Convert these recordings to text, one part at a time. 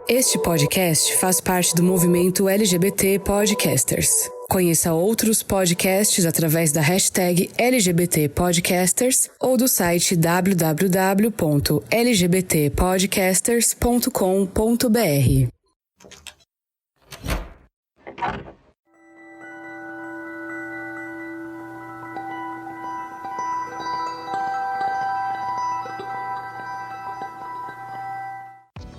Este podcast faz parte do movimento LGBT Podcasters. Conheça outros podcasts através da hashtag LGBT Podcasters ou do site www.lgbtpodcasters.com.br.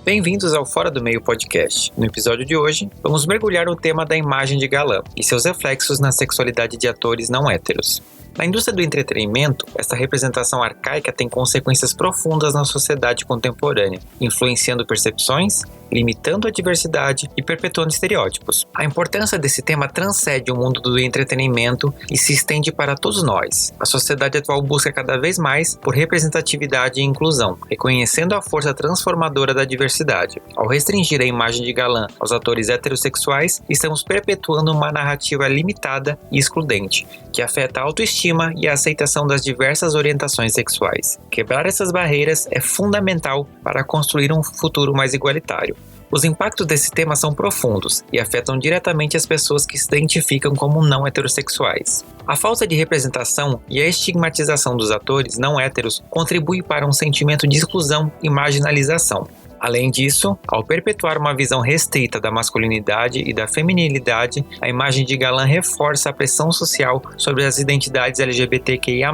Bem-vindos ao Fora do Meio Podcast. No episódio de hoje, vamos mergulhar no tema da imagem de galã e seus reflexos na sexualidade de atores não héteros. Na indústria do entretenimento, essa representação arcaica tem consequências profundas na sociedade contemporânea, influenciando percepções, limitando a diversidade e perpetuando estereótipos. A importância desse tema transcende o mundo do entretenimento e se estende para todos nós. A sociedade atual busca cada vez mais por representatividade e inclusão, reconhecendo a força transformadora da diversidade. Ao restringir a imagem de galã aos atores heterossexuais, estamos perpetuando uma narrativa limitada e excludente, que afeta a autoestima e a aceitação das diversas orientações sexuais. Quebrar essas barreiras é fundamental para construir um futuro mais igualitário. Os impactos desse tema são profundos e afetam diretamente as pessoas que se identificam como não heterossexuais. A falta de representação e a estigmatização dos atores não héteros contribui para um sentimento de exclusão e marginalização. Além disso, ao perpetuar uma visão restrita da masculinidade e da feminilidade, a imagem de galã reforça a pressão social sobre as identidades LGBTQIA+,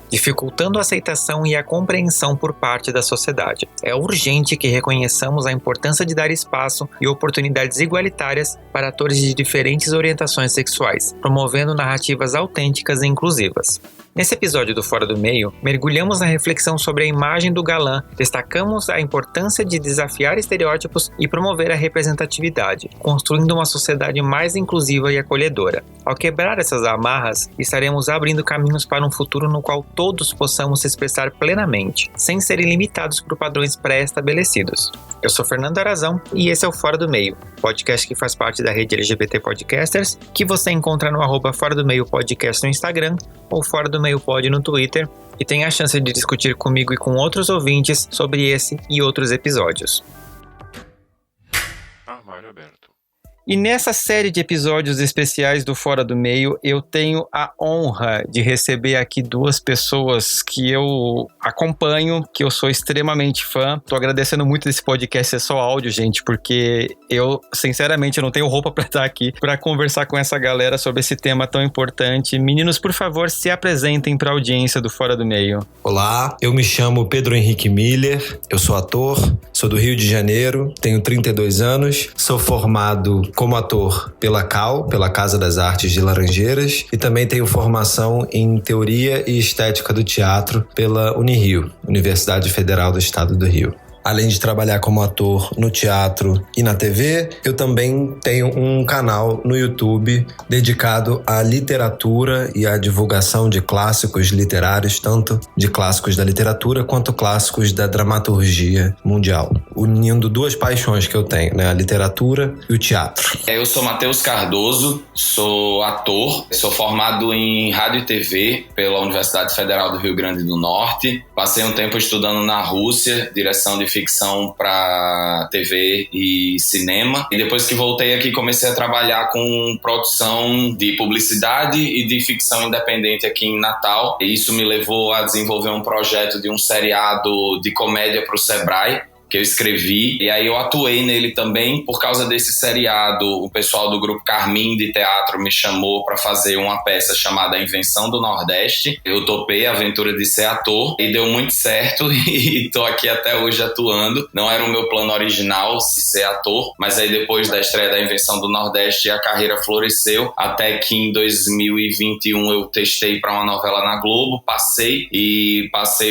dificultando a aceitação e a compreensão por parte da sociedade. É urgente que reconheçamos a importância de dar espaço e oportunidades igualitárias para atores de diferentes orientações sexuais, promovendo narrativas autênticas e inclusivas. Nesse episódio do Fora do Meio, mergulhamos na reflexão sobre a imagem do galã, destacamos a importância de desafiar estereótipos e promover a representatividade, construindo uma sociedade mais inclusiva e acolhedora. Ao quebrar essas amarras, estaremos abrindo caminhos para um futuro no qual todos possamos se expressar plenamente, sem serem limitados por padrões pré-estabelecidos. Eu sou Fernando Arazão e esse é o Fora do Meio, podcast que faz parte da rede LGBT Podcasters, que você encontra no @Fora do Meio Podcast no Instagram ou Fora do Meio Pod no Twitter, e tem a chance de discutir comigo e com outros ouvintes sobre esse e outros episódios. Armário aberto. E nessa série de episódios especiais do Fora do Meio, eu tenho a honra de receber aqui duas pessoas que eu acompanho, que eu sou extremamente fã. Tô agradecendo muito desse podcast ser só áudio, gente, porque eu, sinceramente, não tenho roupa pra estar aqui pra conversar com essa galera sobre esse tema tão importante. Meninos, por favor, se apresentem pra audiência do Fora do Meio. Olá, eu me chamo Pedro Henrique Miller, eu sou ator, sou do Rio de Janeiro, tenho 32 anos, sou formado como ator pela CAU, pela Casa das Artes de Laranjeiras, e também tenho formação em Teoria e Estética do Teatro pela Unirio, Universidade Federal do Estado do Rio. Além de trabalhar como ator no teatro e na TV, eu também tenho um canal no YouTube dedicado à literatura e à divulgação de clássicos literários, tanto de clássicos da literatura quanto clássicos da dramaturgia mundial, unindo duas paixões que eu tenho, né? A literatura e o teatro. Eu sou Matheus Cardoso, sou ator, sou formado em rádio e TV pela Universidade Federal do Rio Grande do Norte. Passei um tempo estudando na Rússia, direção de ficção para TV e cinema. E depois que voltei aqui, comecei a trabalhar com produção de publicidade e de ficção independente aqui em Natal. E isso me levou a desenvolver um projeto de um seriado de comédia para o Sebrae, que eu escrevi, e aí eu atuei nele também. Por causa desse seriado, o pessoal do grupo Carmim de teatro me chamou para fazer uma peça chamada Invenção do Nordeste. Eu topei a aventura de ser ator e deu muito certo e tô aqui até hoje atuando. Não era o meu plano original ser ator, mas aí depois da estreia da Invenção do Nordeste a carreira floresceu, até que em 2021 eu testei para uma novela na Globo, passei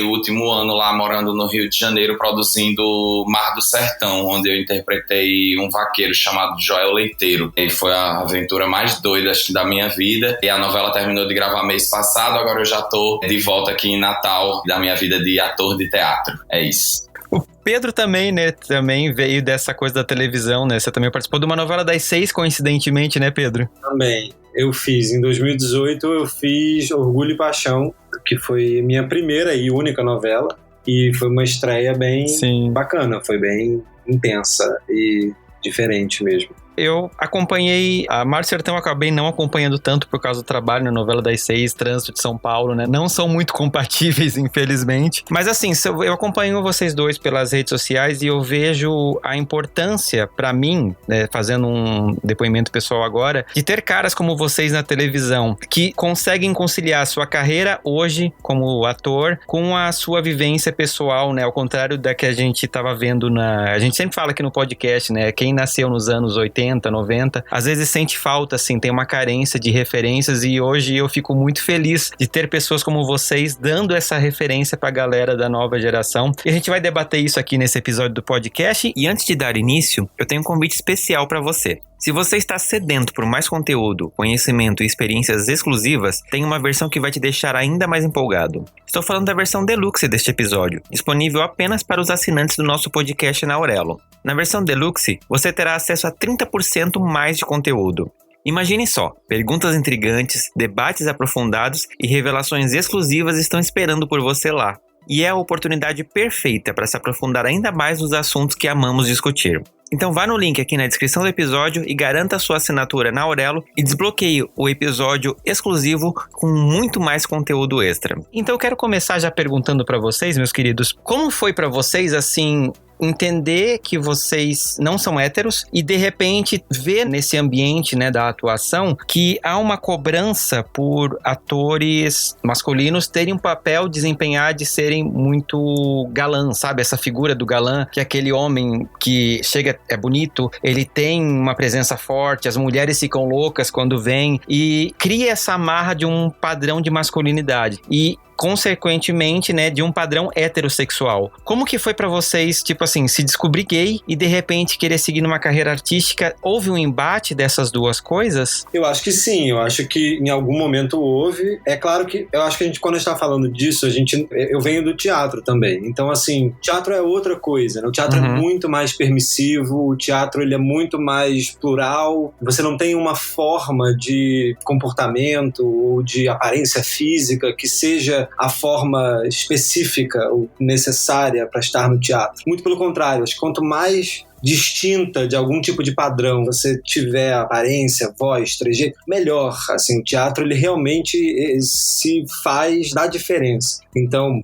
o último ano lá morando no Rio de Janeiro produzindo Mar do Sertão, onde eu interpretei um vaqueiro chamado Joel Leiteiro. E foi a aventura mais doida, acho que, da minha vida. E a novela terminou de gravar mês passado, agora eu já tô de volta aqui em Natal, da minha vida de ator de teatro. É isso. O Pedro também, né, também veio dessa coisa da televisão, né? Você também participou de uma novela das 6, coincidentemente, né, Pedro? Também. Eu fiz, em 2018, eu fiz Orgulho e Paixão, que foi minha primeira e única novela. E foi uma estreia bem bacana, foi bem intensa e diferente mesmo. Eu acompanhei a Mar Sertão, acabei não acompanhando tanto por causa do trabalho na novela das 6, Trânsito de São Paulo, né? Não são muito compatíveis, infelizmente. Mas assim, eu acompanho vocês dois pelas redes sociais e eu vejo a importância pra mim, né, fazendo um depoimento pessoal agora, de ter caras como vocês na televisão, que conseguem conciliar a sua carreira hoje como ator com a sua vivência pessoal, né? Ao contrário da que a gente tava vendo A gente sempre fala aqui no podcast, né? Quem nasceu nos anos 80, 90, às vezes sente falta, assim, tem uma carência de referências e hoje eu fico muito feliz de ter pessoas como vocês dando essa referência pra galera da nova geração. E a gente vai debater isso aqui nesse episódio do podcast. E antes de dar início, eu tenho um convite especial pra você. Se você está sedento por mais conteúdo, conhecimento e experiências exclusivas, tem uma versão que vai te deixar ainda mais empolgado. Estou falando da versão Deluxe deste episódio, disponível apenas para os assinantes do nosso podcast na Aurelo. Na versão Deluxe, você terá acesso a 30% mais de conteúdo. Imagine só, perguntas intrigantes, debates aprofundados e revelações exclusivas estão esperando por você lá. E é a oportunidade perfeita para se aprofundar ainda mais nos assuntos que amamos discutir. Então vá no link aqui na descrição do episódio e garanta a sua assinatura na Aurelo e desbloqueie o episódio exclusivo com muito mais conteúdo extra. Então eu quero começar já perguntando para vocês, meus queridos, como foi para vocês, assim, entender que vocês não são héteros e de repente ver nesse ambiente, né, da atuação que há uma cobrança por atores masculinos terem um papel, desempenhar, de serem muito galã, sabe? Essa figura do galã, que é aquele homem que chega, é bonito, ele tem uma presença forte, as mulheres ficam loucas quando vêm e cria essa amarra de um padrão de masculinidade e consequentemente, né, de um padrão heterossexual. Como que foi pra vocês, tipo assim, se descobrir gay e de repente querer seguir numa carreira artística? Houve um embate dessas duas coisas? Eu acho que sim, eu acho que em algum momento houve. É claro que eu acho que a gente, quando a gente tá falando disso, eu venho do teatro também. Então, assim, teatro é outra coisa, né? O teatro é muito mais permissivo, o teatro ele é muito mais plural. Você não tem uma forma de comportamento ou de aparência física que seja a forma específica ou necessária para estar no teatro. Muito pelo contrário, acho que quanto mais distinta de algum tipo de padrão você tiver aparência, voz, trejeito, melhor. Assim, o teatro ele realmente se faz da diferença. Então,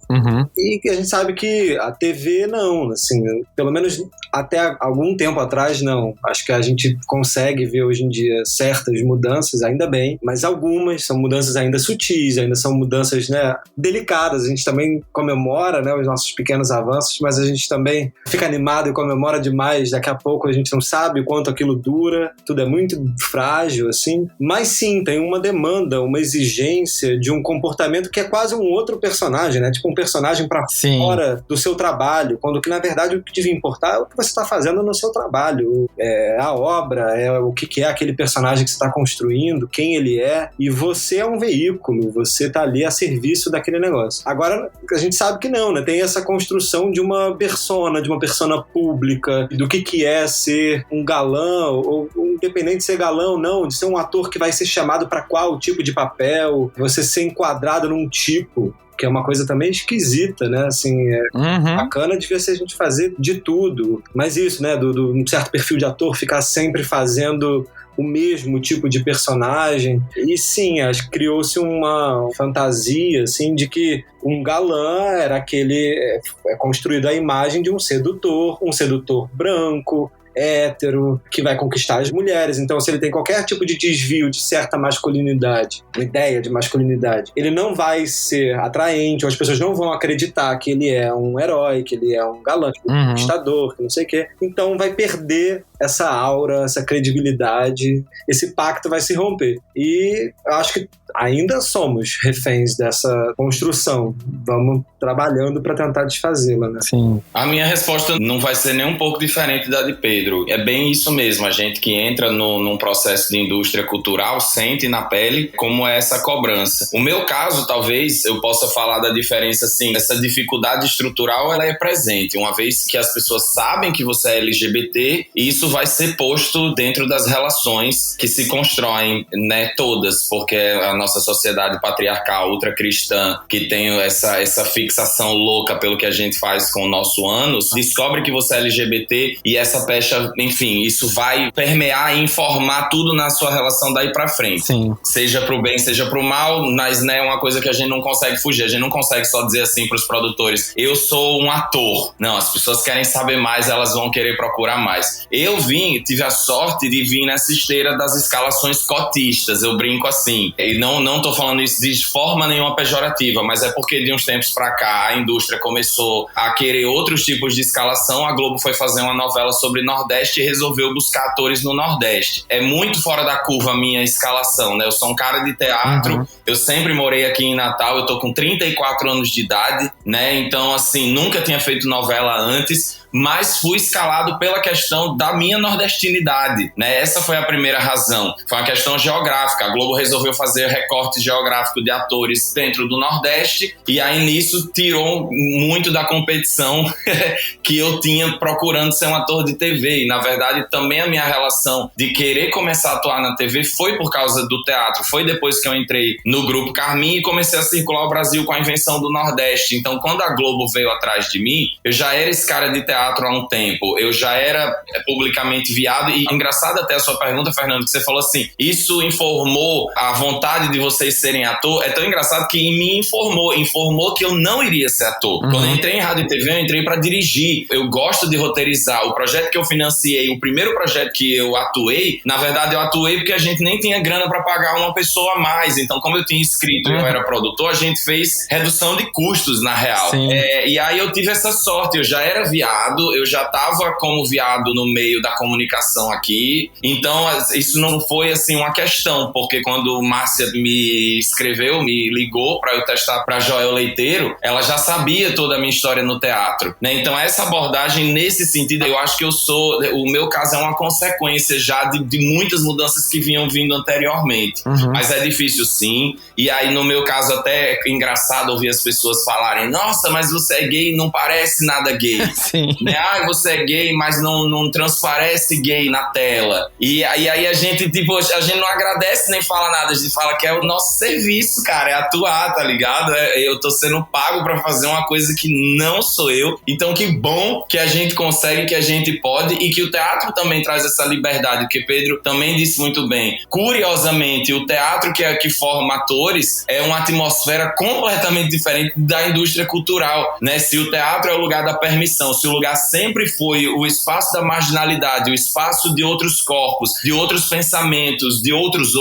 e a gente sabe que a TV não, assim, pelo menos até algum tempo atrás não. Acho que a gente consegue ver hoje em dia certas mudanças, ainda bem, mas algumas são mudanças ainda sutis, ainda são mudanças, né, delicadas. A gente também comemora, né, os nossos pequenos avanços, mas a gente também fica animado e comemora demais. Daqui a pouco a gente não sabe o quanto aquilo dura, tudo é muito frágil, assim. Mas sim, tem uma demanda, uma exigência de um comportamento que é quase um outro personagem, né? Tipo um personagem pra fora do seu trabalho, quando que na verdade o que devia importar é o que você está fazendo no seu trabalho. É a obra, é o que é aquele personagem que você está construindo, quem ele é, e você é um veículo, você tá ali a serviço daquele negócio. Agora, a gente sabe que não, né? Tem essa construção de uma persona pública, do que é ser um galã, ou independente de ser galã ou não, de ser um ator que vai ser chamado para qual tipo de papel, você ser enquadrado num tipo, que é uma coisa também esquisita, né? Assim, bacana devia ser a gente fazer de tudo, mas isso, né? Do um certo perfil de ator ficar sempre fazendo o mesmo tipo de personagem. E sim, acho que criou-se uma fantasia, assim, de que um galã era aquele... É construído a imagem de um sedutor branco, hétero, que vai conquistar as mulheres. Então, se ele tem qualquer tipo de desvio de certa masculinidade, uma ideia de masculinidade, ele não vai ser atraente, ou as pessoas não vão acreditar que ele é um herói, que ele é um galã, um conquistador, que não sei o quê. Então, vai perder essa aura, essa credibilidade, esse pacto vai se romper. E eu acho que ainda somos reféns dessa construção. Vamos trabalhando para tentar desfazê-la, né? Sim. A minha resposta não vai ser nem um pouco diferente da de Pedro. É bem isso mesmo. A gente que entra num processo de indústria cultural sente na pele como é essa cobrança. O meu caso, talvez, eu possa falar da diferença, assim, essa dificuldade estrutural, ela é presente. Uma vez que as pessoas sabem que você é LGBT, isso isso vai ser posto dentro das relações que se constroem, né, todas, porque a nossa sociedade patriarcal, ultracristã, que tem essa fixação louca pelo que a gente faz com o nosso ânus, descobre que você é LGBT e essa pecha, enfim, isso vai permear e informar tudo na sua relação daí pra frente. Sim. Seja pro bem, seja pro mal, mas, né, é uma coisa que a gente não consegue fugir. A gente não consegue só dizer assim pros produtores, eu sou um ator. Não, as pessoas querem saber mais, elas vão querer procurar mais. Eu tive a sorte de vir nessa esteira das escalações cotistas, eu brinco assim. E não tô falando isso de forma nenhuma pejorativa, mas é porque de uns tempos pra cá a indústria começou a querer outros tipos de escalação. A Globo foi fazer uma novela sobre Nordeste e resolveu buscar atores no Nordeste. É muito fora da curva a minha escalação, né? Eu sou um cara de teatro, eu sempre morei aqui em Natal, eu tô com 34 anos de idade, né? Então, assim, nunca tinha feito novela antes, mas fui escalado pela questão da minha nordestinidade, né? Essa foi a primeira razão. Foi uma questão geográfica. A Globo resolveu fazer recorte geográfico de atores dentro do Nordeste e aí nisso tirou muito da competição que eu tinha procurando ser um ator de TV. E, na verdade, também a minha relação de querer começar a atuar na TV foi por causa do teatro. Foi depois que eu entrei no Grupo Carmim e comecei a circular o Brasil com a invenção do Nordeste. Então, quando a Globo veio atrás de mim, eu já era esse cara de teatro há um tempo, eu já era publicamente viado. E engraçado até a sua pergunta, Fernando, que você falou assim, isso informou a vontade de vocês serem ator. É tão engraçado que me informou que eu não iria ser ator. Quando eu entrei em rádio e TV, eu entrei pra dirigir. Eu gosto de roteirizar. O projeto que eu financiei, o primeiro projeto que eu atuei, na verdade eu atuei porque a gente nem tinha grana pra pagar uma pessoa a mais. Então, como eu tinha escrito e eu era produtor, a gente fez redução de custos, na real. E aí eu tive essa sorte, eu já era viado, eu já tava como viado no meio da comunicação aqui, então isso não foi assim uma questão, porque quando Márcia me escreveu, me ligou pra eu testar pra Joel Leiteiro, ela já sabia toda a minha história no teatro, né? Então essa abordagem nesse sentido, eu acho que o meu caso é uma consequência já de muitas mudanças que vinham vindo anteriormente, mas é difícil sim, e aí no meu caso até é engraçado ouvir as pessoas falarem, nossa, mas você é gay, não parece nada gay. Sim. Né? Ah, você é gay, mas não transparece gay na tela. E aí a gente, tipo, a gente não agradece nem fala nada, a gente fala que é o nosso serviço, cara, é atuar, tá ligado? Eu tô sendo pago pra fazer uma coisa que não sou eu. Então que bom que a gente consegue, que a gente pode e que o teatro também traz essa liberdade, porque Pedro também disse muito bem. Curiosamente, o teatro que forma atores é uma atmosfera completamente diferente da indústria cultural, né? Se o teatro é o lugar da permissão, se o lugar sempre foi o espaço da marginalidade, o espaço de outros corpos, de outros pensamentos, de outros,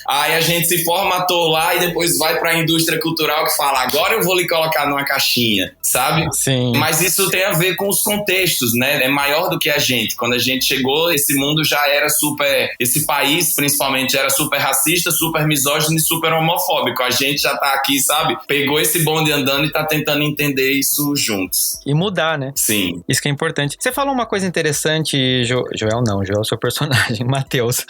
aí a gente se forma ator lá e depois vai pra indústria cultural que fala, agora eu vou lhe colocar numa caixinha, sabe? Sim. Mas isso tem a ver com os contextos, né? É maior do que a gente. Quando a gente chegou, esse mundo já era esse país, principalmente, era super racista, super misógino e super homofóbico. A gente já tá aqui, sabe? Pegou esse bonde andando e tá tentando entender isso juntos. E mudar, né? Sim. Isso que é importante. Você falou uma coisa interessante, Joel é o seu personagem, Matheus.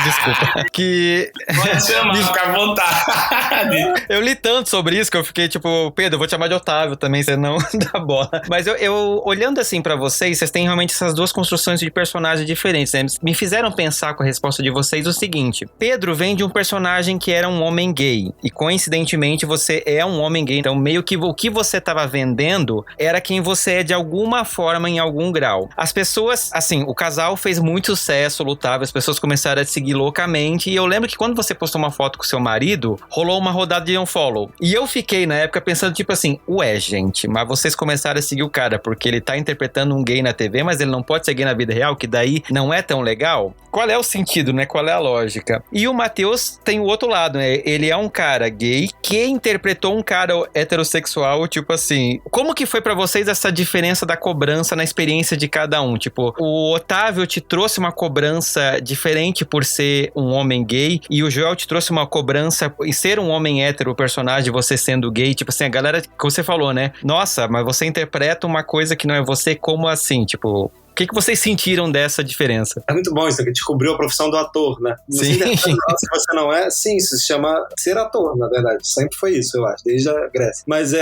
Desculpa. Que... Pode chamar, fica à vontade. Eu li tanto sobre isso que eu fiquei tipo, Pedro, eu vou te chamar de Otávio também, você não dá bola. Mas eu olhando assim pra vocês têm realmente essas duas construções de personagens diferentes, né? Me fizeram pensar com a resposta de vocês o seguinte, Pedro vem de um personagem que era um homem gay, e coincidentemente você é um homem gay, então meio que o que você tava vendendo era quem você é de alguma forma, em algum grau. As pessoas, assim, o casal fez muito sucesso, lutava, as pessoas começaram a te seguir loucamente, e eu lembro que quando você postou uma foto com seu marido, rolou uma rodada de unfollow. E eu fiquei, na época, pensando, tipo assim, ué, gente, mas vocês começaram a seguir o cara, porque ele tá interpretando um gay na TV, mas ele não pode ser gay na vida real, que daí não é tão legal? Qual é o sentido, né? Qual é a lógica? E o Matheus tem o outro lado, né? Ele é um cara gay que interpretou um cara heterossexual, tipo assim, como que foi pra vocês essa diferença da cobrança na experiência de cada um? Tipo, o Otávio te trouxe uma cobrança diferente por ser um homem gay, e o Joel te trouxe uma cobrança em ser um homem hétero, o personagem, você sendo gay, tipo assim, a galera que você falou, né? Nossa, mas você interpreta uma coisa que não é você, como assim? Tipo, que vocês sentiram dessa diferença? É muito bom isso, que descobriu a profissão do ator, né? Sim. Se você não é, sim, isso se chama ser ator, na verdade. Sempre foi isso, eu acho, desde a Grécia. Mas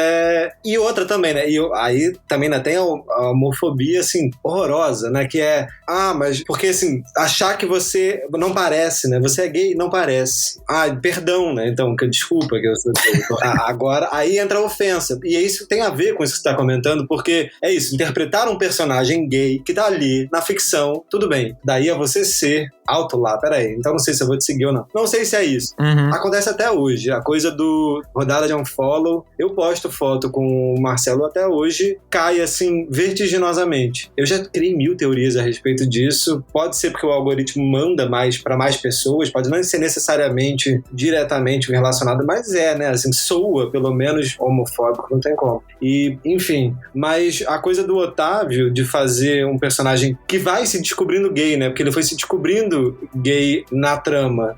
e outra também, né? Aí também ainda tem a homofobia, assim, horrorosa, né? Que é, mas porque, assim, achar que você não parece, né? Você é gay, não parece. Perdão, né? Então, desculpa que eu sou gay. Agora, aí entra a ofensa. E isso tem a ver com isso que você está comentando, porque é isso, interpretar um personagem gay que tá ali na ficção, tudo bem. Daí é você ser alto lá, peraí, então não sei se eu vou te seguir ou não. Não sei se é isso. Acontece até hoje, a coisa do rodada de unfollow, eu posto foto com o Marcelo até hoje, cai assim, vertiginosamente. Eu já criei 1000 teorias a respeito disso, pode ser porque o algoritmo manda mais para mais pessoas, pode não ser necessariamente diretamente relacionado, mas né, assim, soa pelo menos homofóbico, não tem como. E, enfim, mas a coisa do Otávio, de fazer um personagem que vai se descobrindo gay, né, porque ele foi se descobrindo gay na trama.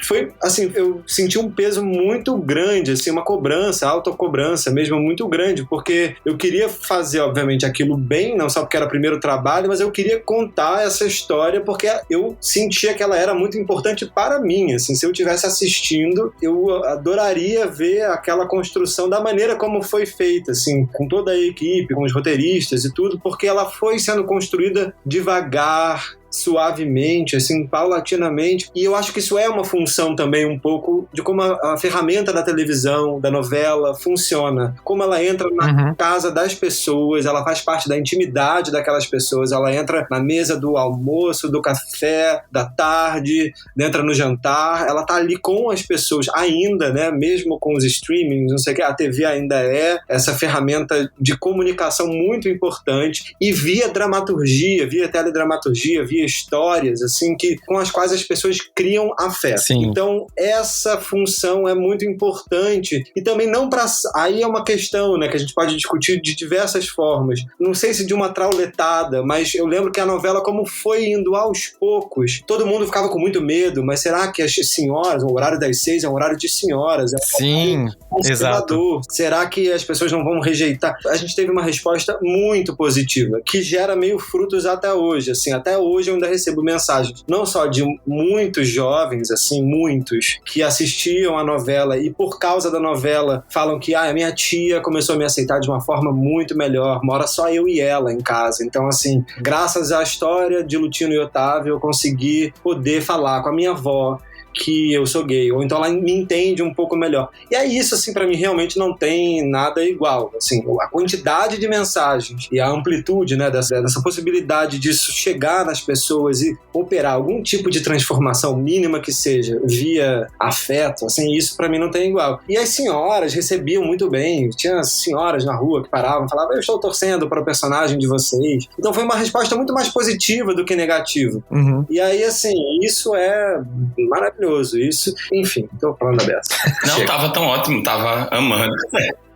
Foi, assim, eu senti um peso muito grande, assim, uma cobrança, autocobrança mesmo, muito grande, porque eu queria fazer, obviamente, aquilo bem, não só porque era o primeiro trabalho, mas eu queria contar essa história porque eu sentia que ela era muito importante para mim, assim, se eu estivesse assistindo, eu adoraria ver aquela construção da maneira como foi feita, assim, com toda a equipe, com os roteiristas e tudo, porque ela foi sendo construída devagar, suavemente, assim, paulatinamente, e eu acho que isso é uma função também um pouco de como a ferramenta da televisão, da novela funciona, como ela entra na casa das pessoas, ela faz parte da intimidade daquelas pessoas, ela entra na mesa do almoço, do café, da tarde, entra no jantar, ela tá ali com as pessoas ainda, né, mesmo com os streamings, não sei o que, a TV ainda é essa ferramenta de comunicação muito importante, e via dramaturgia, via teledramaturgia, via histórias, assim, com as quais as pessoas criam afeto. Sim. Então, essa função é muito importante. E também não para... Aí é uma questão, né, que a gente pode discutir de diversas formas. Não sei se de uma trauletada, mas eu lembro que a novela, como foi indo aos poucos, todo mundo ficava com muito medo, mas será que as senhoras, o horário das 6 é um horário de senhoras? Sim, exato. Será que as pessoas não vão rejeitar? A gente teve uma resposta muito positiva, que gera meio frutos até hoje, assim, até hoje eu ainda recebo mensagens, não só de muitos jovens, assim, muitos, que assistiam a novela e por causa da novela falam que a minha tia começou a me aceitar de uma forma muito melhor, mora só eu e ela em casa. Então, assim, graças à história de Lutino e Otávio, eu consegui poder falar com a minha avó que eu sou gay, ou então ela me entende um pouco melhor. E aí isso, assim, pra mim realmente não tem nada igual, assim, a quantidade de mensagens e a amplitude, né, dessa possibilidade disso chegar nas pessoas e operar algum tipo de transformação mínima que seja, via afeto, assim, isso pra mim não tem igual. E as senhoras recebiam muito bem, tinha senhoras na rua que paravam, falavam, eu estou torcendo para o personagem de vocês. Então foi uma resposta muito mais positiva do que negativa. E aí, assim, isso é maravilhoso. Isso, enfim, tô falando da beça. Não, tava tão ótimo, tava amando.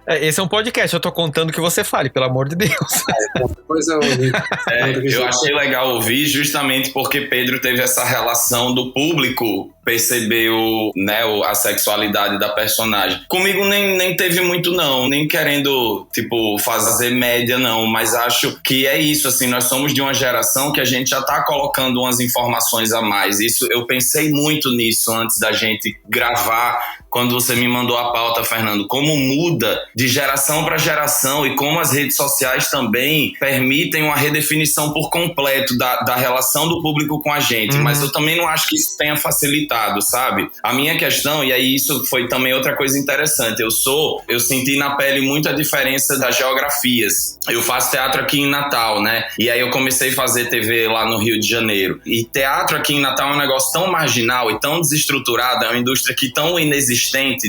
Esse é um podcast, eu tô contando que você fale, pelo amor de Deus. Depois eu achei legal ouvir justamente porque Pedro teve essa relação do público perceber a sexualidade da personagem. Comigo nem teve muito não, nem querendo, tipo, fazer média não, mas acho que é isso, assim, nós somos de uma geração que a gente já tá colocando umas informações a mais. Isso, eu pensei muito nisso antes da gente gravar, quando você me mandou a pauta, Fernando, como muda de geração para geração e como as redes sociais também permitem uma redefinição por completo da relação do público com a gente, mas eu também não acho que isso tenha facilitado, sabe? A minha questão, e aí isso foi também outra coisa interessante, eu senti na pele muito a diferença das geografias. Eu faço teatro aqui em Natal, né? E aí eu comecei a fazer TV lá no Rio de Janeiro. E teatro aqui em Natal é um negócio tão marginal e tão desestruturado, é uma indústria que tão inexistente,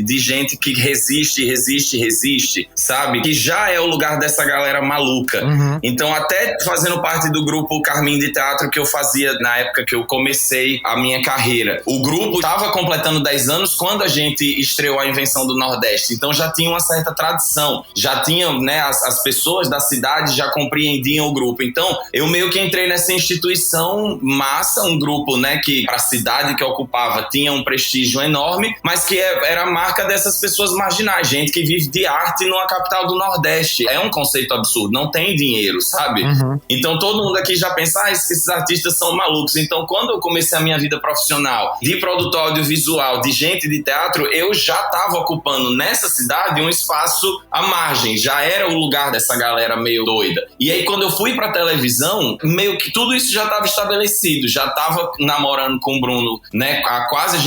de gente que resiste, sabe? Que já é o lugar dessa galera maluca. Então, até fazendo parte do grupo Carmim de Teatro que eu fazia na época que eu comecei a minha carreira, o grupo estava completando 10 anos quando a gente estreou a Invenção do Nordeste. Então já tinha uma certa tradição. Já tinham, né, as pessoas da cidade já compreendiam o grupo. Então eu meio que entrei nessa instituição massa, um grupo, né, que para a cidade que ocupava tinha um prestígio enorme, mas que era a marca dessas pessoas marginais, gente que vive de arte numa capital do Nordeste. É um conceito absurdo, não tem dinheiro, sabe? Então todo mundo aqui já pensa, esses artistas são malucos. Então quando eu comecei a minha vida profissional de produtor audiovisual, de gente de teatro, eu já estava ocupando nessa cidade um espaço à margem, já era o lugar dessa galera meio doida. E aí quando eu fui pra televisão, meio que tudo isso já estava estabelecido, já estava namorando com o Bruno, né, há quase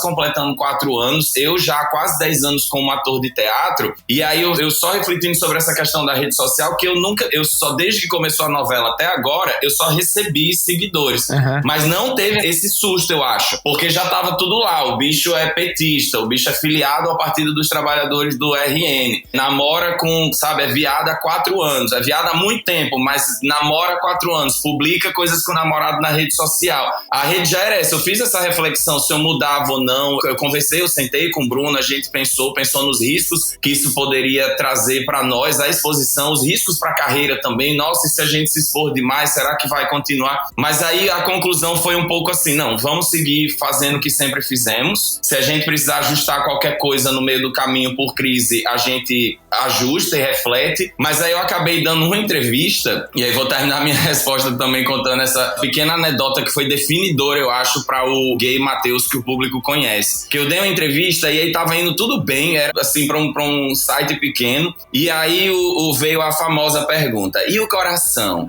completando 4 anos, eu já há quase 10 anos como ator de teatro, e aí eu só refletindo sobre essa questão da rede social, que eu só, desde que começou a novela até agora, eu só recebi seguidores, mas não teve esse susto, eu acho, porque já tava tudo lá, o bicho é petista, o bicho é filiado ao Partido dos Trabalhadores do RN, namora com, sabe, é viado há 4 anos, é viado há muito tempo, mas namora há 4 anos, publica coisas com o namorado na rede social. A rede já era essa, eu fiz essa reflexão se eu mudava ou não, eu conversei, eu sentei com o Bruno, a gente pensou nos riscos que isso poderia trazer para nós, a exposição, os riscos para a carreira também, nossa, e se a gente se expor demais, será que vai continuar? Mas aí a conclusão foi um pouco assim, não, vamos seguir fazendo o que sempre fizemos, se a gente precisar ajustar qualquer coisa no meio do caminho por crise, a gente ajusta e reflete, mas aí eu acabei dando uma entrevista, e aí vou terminar minha resposta também contando essa pequena anedota que foi definidora, eu acho, para o gay Matheus que o público conhece, que eu dei uma entrevista e aí tava indo tudo bem, era assim pra um site pequeno, e aí veio a famosa pergunta, e o coração?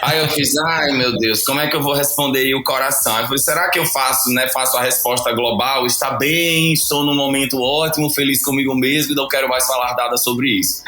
Aí eu fiz, ai meu Deus, como é que eu vou responder e o coração? Aí eu falei, será que eu faço a resposta global, está bem, estou num momento ótimo, feliz comigo mesmo e não quero mais falar nada sobre isso.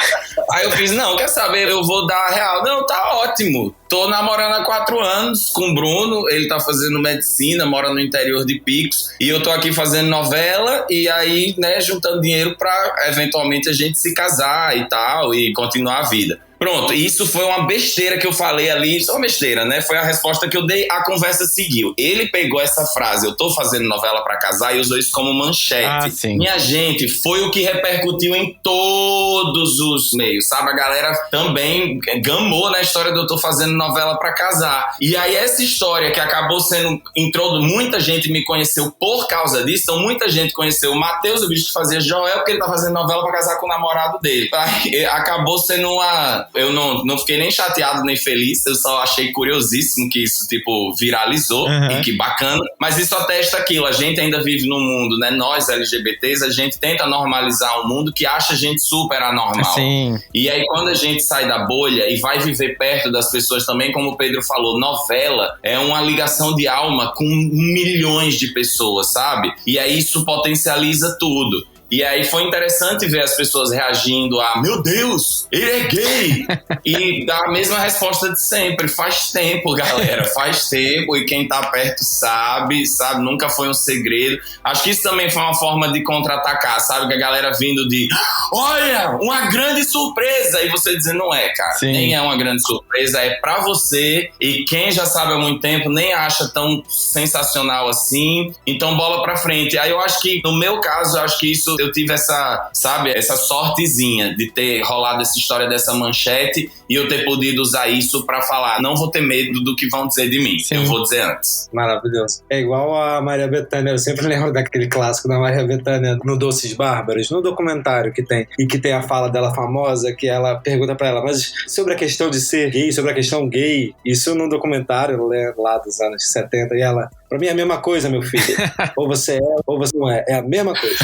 Aí eu fiz, não, quer saber, eu vou dar a real. Não, tá ótimo. Tô namorando há 4 anos com o Bruno, ele tá fazendo medicina, mora no interior de Picos, e eu tô aqui fazendo novela e aí, né, juntando dinheiro pra eventualmente a gente se casar e tal, e continuar a vida. Pronto, isso foi uma besteira que eu falei ali, só uma besteira, né? Foi a resposta que eu dei, a conversa seguiu. Ele pegou essa frase, eu tô fazendo novela pra casar, e usou isso como manchete. Minha gente, foi o que repercutiu em todos os meios, sabe? A galera também gamou na história de eu tô fazendo novela pra casar. E aí essa história que acabou sendo muita gente me conheceu por causa disso, então muita gente conheceu o Matheus, o bicho que fazia Joel, porque ele tá fazendo novela pra casar com o namorado dele. Aí, acabou sendo eu não fiquei nem chateado nem feliz, eu só achei curiosíssimo que isso, tipo, viralizou, e que bacana, mas isso atesta aquilo, a gente ainda vive num mundo, né, nós LGBTs, a gente tenta normalizar um mundo que acha a gente super anormal. Sim. E aí quando a gente sai da bolha e vai viver perto das pessoas também, como o Pedro falou, novela é uma ligação de alma com milhões de pessoas, sabe? E aí isso potencializa tudo. E aí foi interessante ver as pessoas reagindo a, meu Deus, ele é gay! E dá a mesma resposta de sempre, faz tempo, galera, faz tempo, e quem tá perto sabe, nunca foi um segredo. Acho que isso também foi uma forma de contra-atacar, sabe? Que a galera vindo de, olha, uma grande surpresa! E você dizendo, não é, cara, Sim. nem é uma grande surpresa, é pra você, e quem já sabe há muito tempo nem acha tão sensacional assim, então bola pra frente. Aí eu acho que, no meu caso, eu acho que isso eu tive essa sortezinha de ter rolado essa história dessa manchete e eu ter podido usar isso pra falar, não vou ter medo do que vão dizer de mim, Sim. eu vou dizer antes. Maravilhoso. É igual a Maria Bethânia, eu sempre lembro daquele clássico da Maria Bethânia no Doces Bárbaros, no documentário que tem, e que tem a fala dela famosa, que ela pergunta pra ela, mas sobre a questão de ser gay, sobre a questão gay, isso num documentário lá dos anos 70, e ela, pra mim é a mesma coisa, meu filho, ou você é, ou você não é a mesma coisa.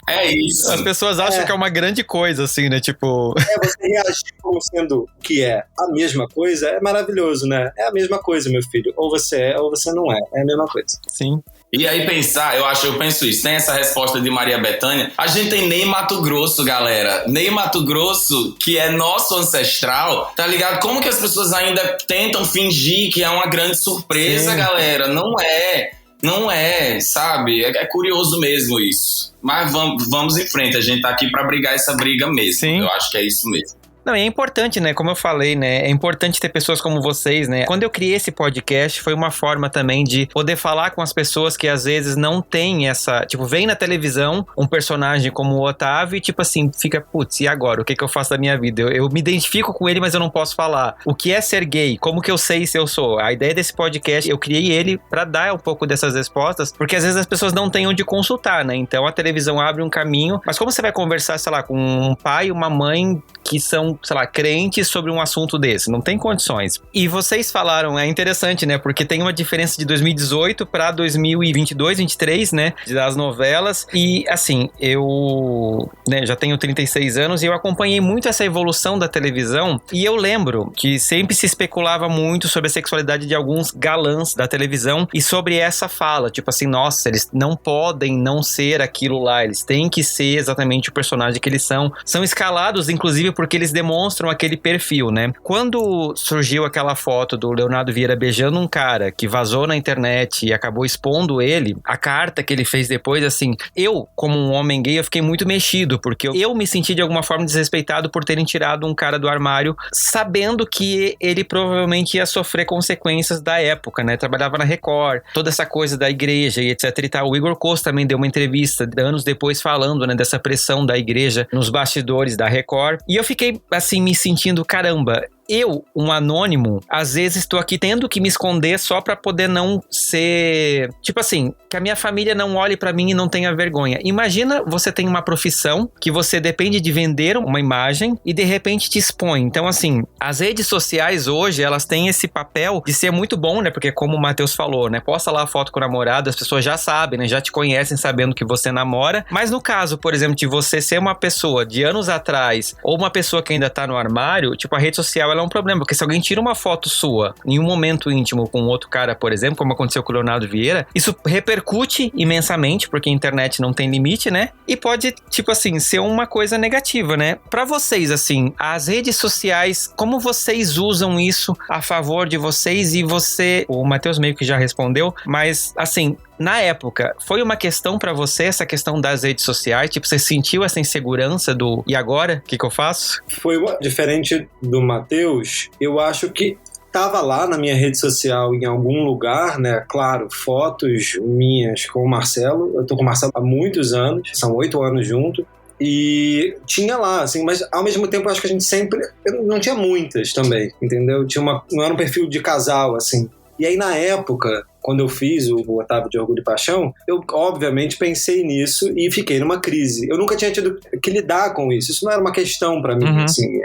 É isso. As pessoas acham que é uma grande coisa, assim, né? Tipo... você reagir como sendo que é a mesma coisa é maravilhoso, né? É a mesma coisa, meu filho. Ou você é, ou você não é. É a mesma coisa. Sim. E aí eu penso isso, tem essa resposta de Maria Bethânia, a gente tem Ney Matogrosso, galera. Ney Matogrosso, que é nosso ancestral, tá ligado? Como que as pessoas ainda tentam fingir que é uma grande surpresa, Sim. galera? Não é, sabe? É curioso mesmo isso. Mas vamos em frente, a gente tá aqui pra brigar essa briga mesmo. Sim. Eu acho que é isso mesmo. Não, e é importante, né? Como eu falei, né? É importante ter pessoas como vocês, né? Quando eu criei esse podcast, foi uma forma também de poder falar com as pessoas que às vezes não têm essa... Tipo, vem na televisão um personagem como o Otávio e tipo assim, fica, putz, e agora? O que eu faço da minha vida? Eu me identifico com ele, mas eu não posso falar. O que é ser gay? Como que eu sei se eu sou? A ideia desse podcast, eu criei ele pra dar um pouco dessas respostas, porque às vezes as pessoas não têm onde consultar, né? Então a televisão abre um caminho, mas como você vai conversar, sei lá, com um pai e uma mãe que são, sei lá, crentes sobre um assunto desse? Não tem condições. E vocês falaram, é interessante, né? Porque tem uma diferença de 2018 pra 2022, 23, né? Das novelas. E, assim, eu já tenho 36 anos e eu acompanhei muito essa evolução da televisão. E eu lembro que sempre se especulava muito sobre a sexualidade de alguns galãs da televisão e sobre essa fala. Tipo assim, nossa, eles não podem não ser aquilo lá. Eles têm que ser exatamente o personagem que eles são. São escalados, inclusive, porque eles demonstram aquele perfil, né? Quando surgiu aquela foto do Leonardo Vieira beijando um cara que vazou na internet e acabou expondo ele, a carta que ele fez depois, assim, eu, como um homem gay, eu fiquei muito mexido, porque eu me senti de alguma forma desrespeitado por terem tirado um cara do armário, sabendo que ele provavelmente ia sofrer consequências da época, né? Trabalhava na Record, toda essa coisa da igreja e etc e tal. O Igor Costa também deu uma entrevista anos depois falando, né, dessa pressão da igreja nos bastidores da Record. E eu fiquei, assim, me sentindo, caramba, eu, um anônimo, às vezes estou aqui tendo que me esconder só pra poder não ser... Tipo assim, que a minha família não olhe pra mim e não tenha vergonha. Imagina você tem uma profissão que você depende de vender uma imagem e de repente te expõe. Então, assim, as redes sociais hoje, elas têm esse papel de ser muito bom, né? Porque como o Matheus falou, né? Posta lá a foto com o namorado, as pessoas já sabem, né? Já te conhecem sabendo que você namora. Mas no caso, por exemplo, de você ser uma pessoa de anos atrás ou uma pessoa que ainda tá no armário, tipo, a rede social, ela é um problema, porque se alguém tira uma foto sua em um momento íntimo com outro cara, por exemplo, como aconteceu com o Leonardo Vieira, isso repercute imensamente, porque a internet não tem limite, né? E pode, tipo assim, ser uma coisa negativa, né? Pra vocês, assim, as redes sociais, como vocês usam isso a favor de vocês? E você, o Matheus meio que já respondeu, mas, assim, na época, foi uma questão pra você, essa questão das redes sociais? Tipo, você sentiu essa insegurança do e agora? O que eu faço? Diferente do Matheus, eu acho que tava lá na minha rede social em algum lugar, né? Claro, fotos minhas com o Marcelo. Eu tô com o Marcelo há muitos anos, são 8 anos juntos. E tinha lá, assim, mas ao mesmo tempo eu acho que a gente sempre... Não tinha muitas também, entendeu? Não era um perfil de casal, assim. E aí, na época, quando eu fiz o Otávio de Orgulho e Paixão, eu, obviamente, pensei nisso e fiquei numa crise. Eu nunca tinha tido que lidar com isso. Isso não era uma questão pra mim, assim.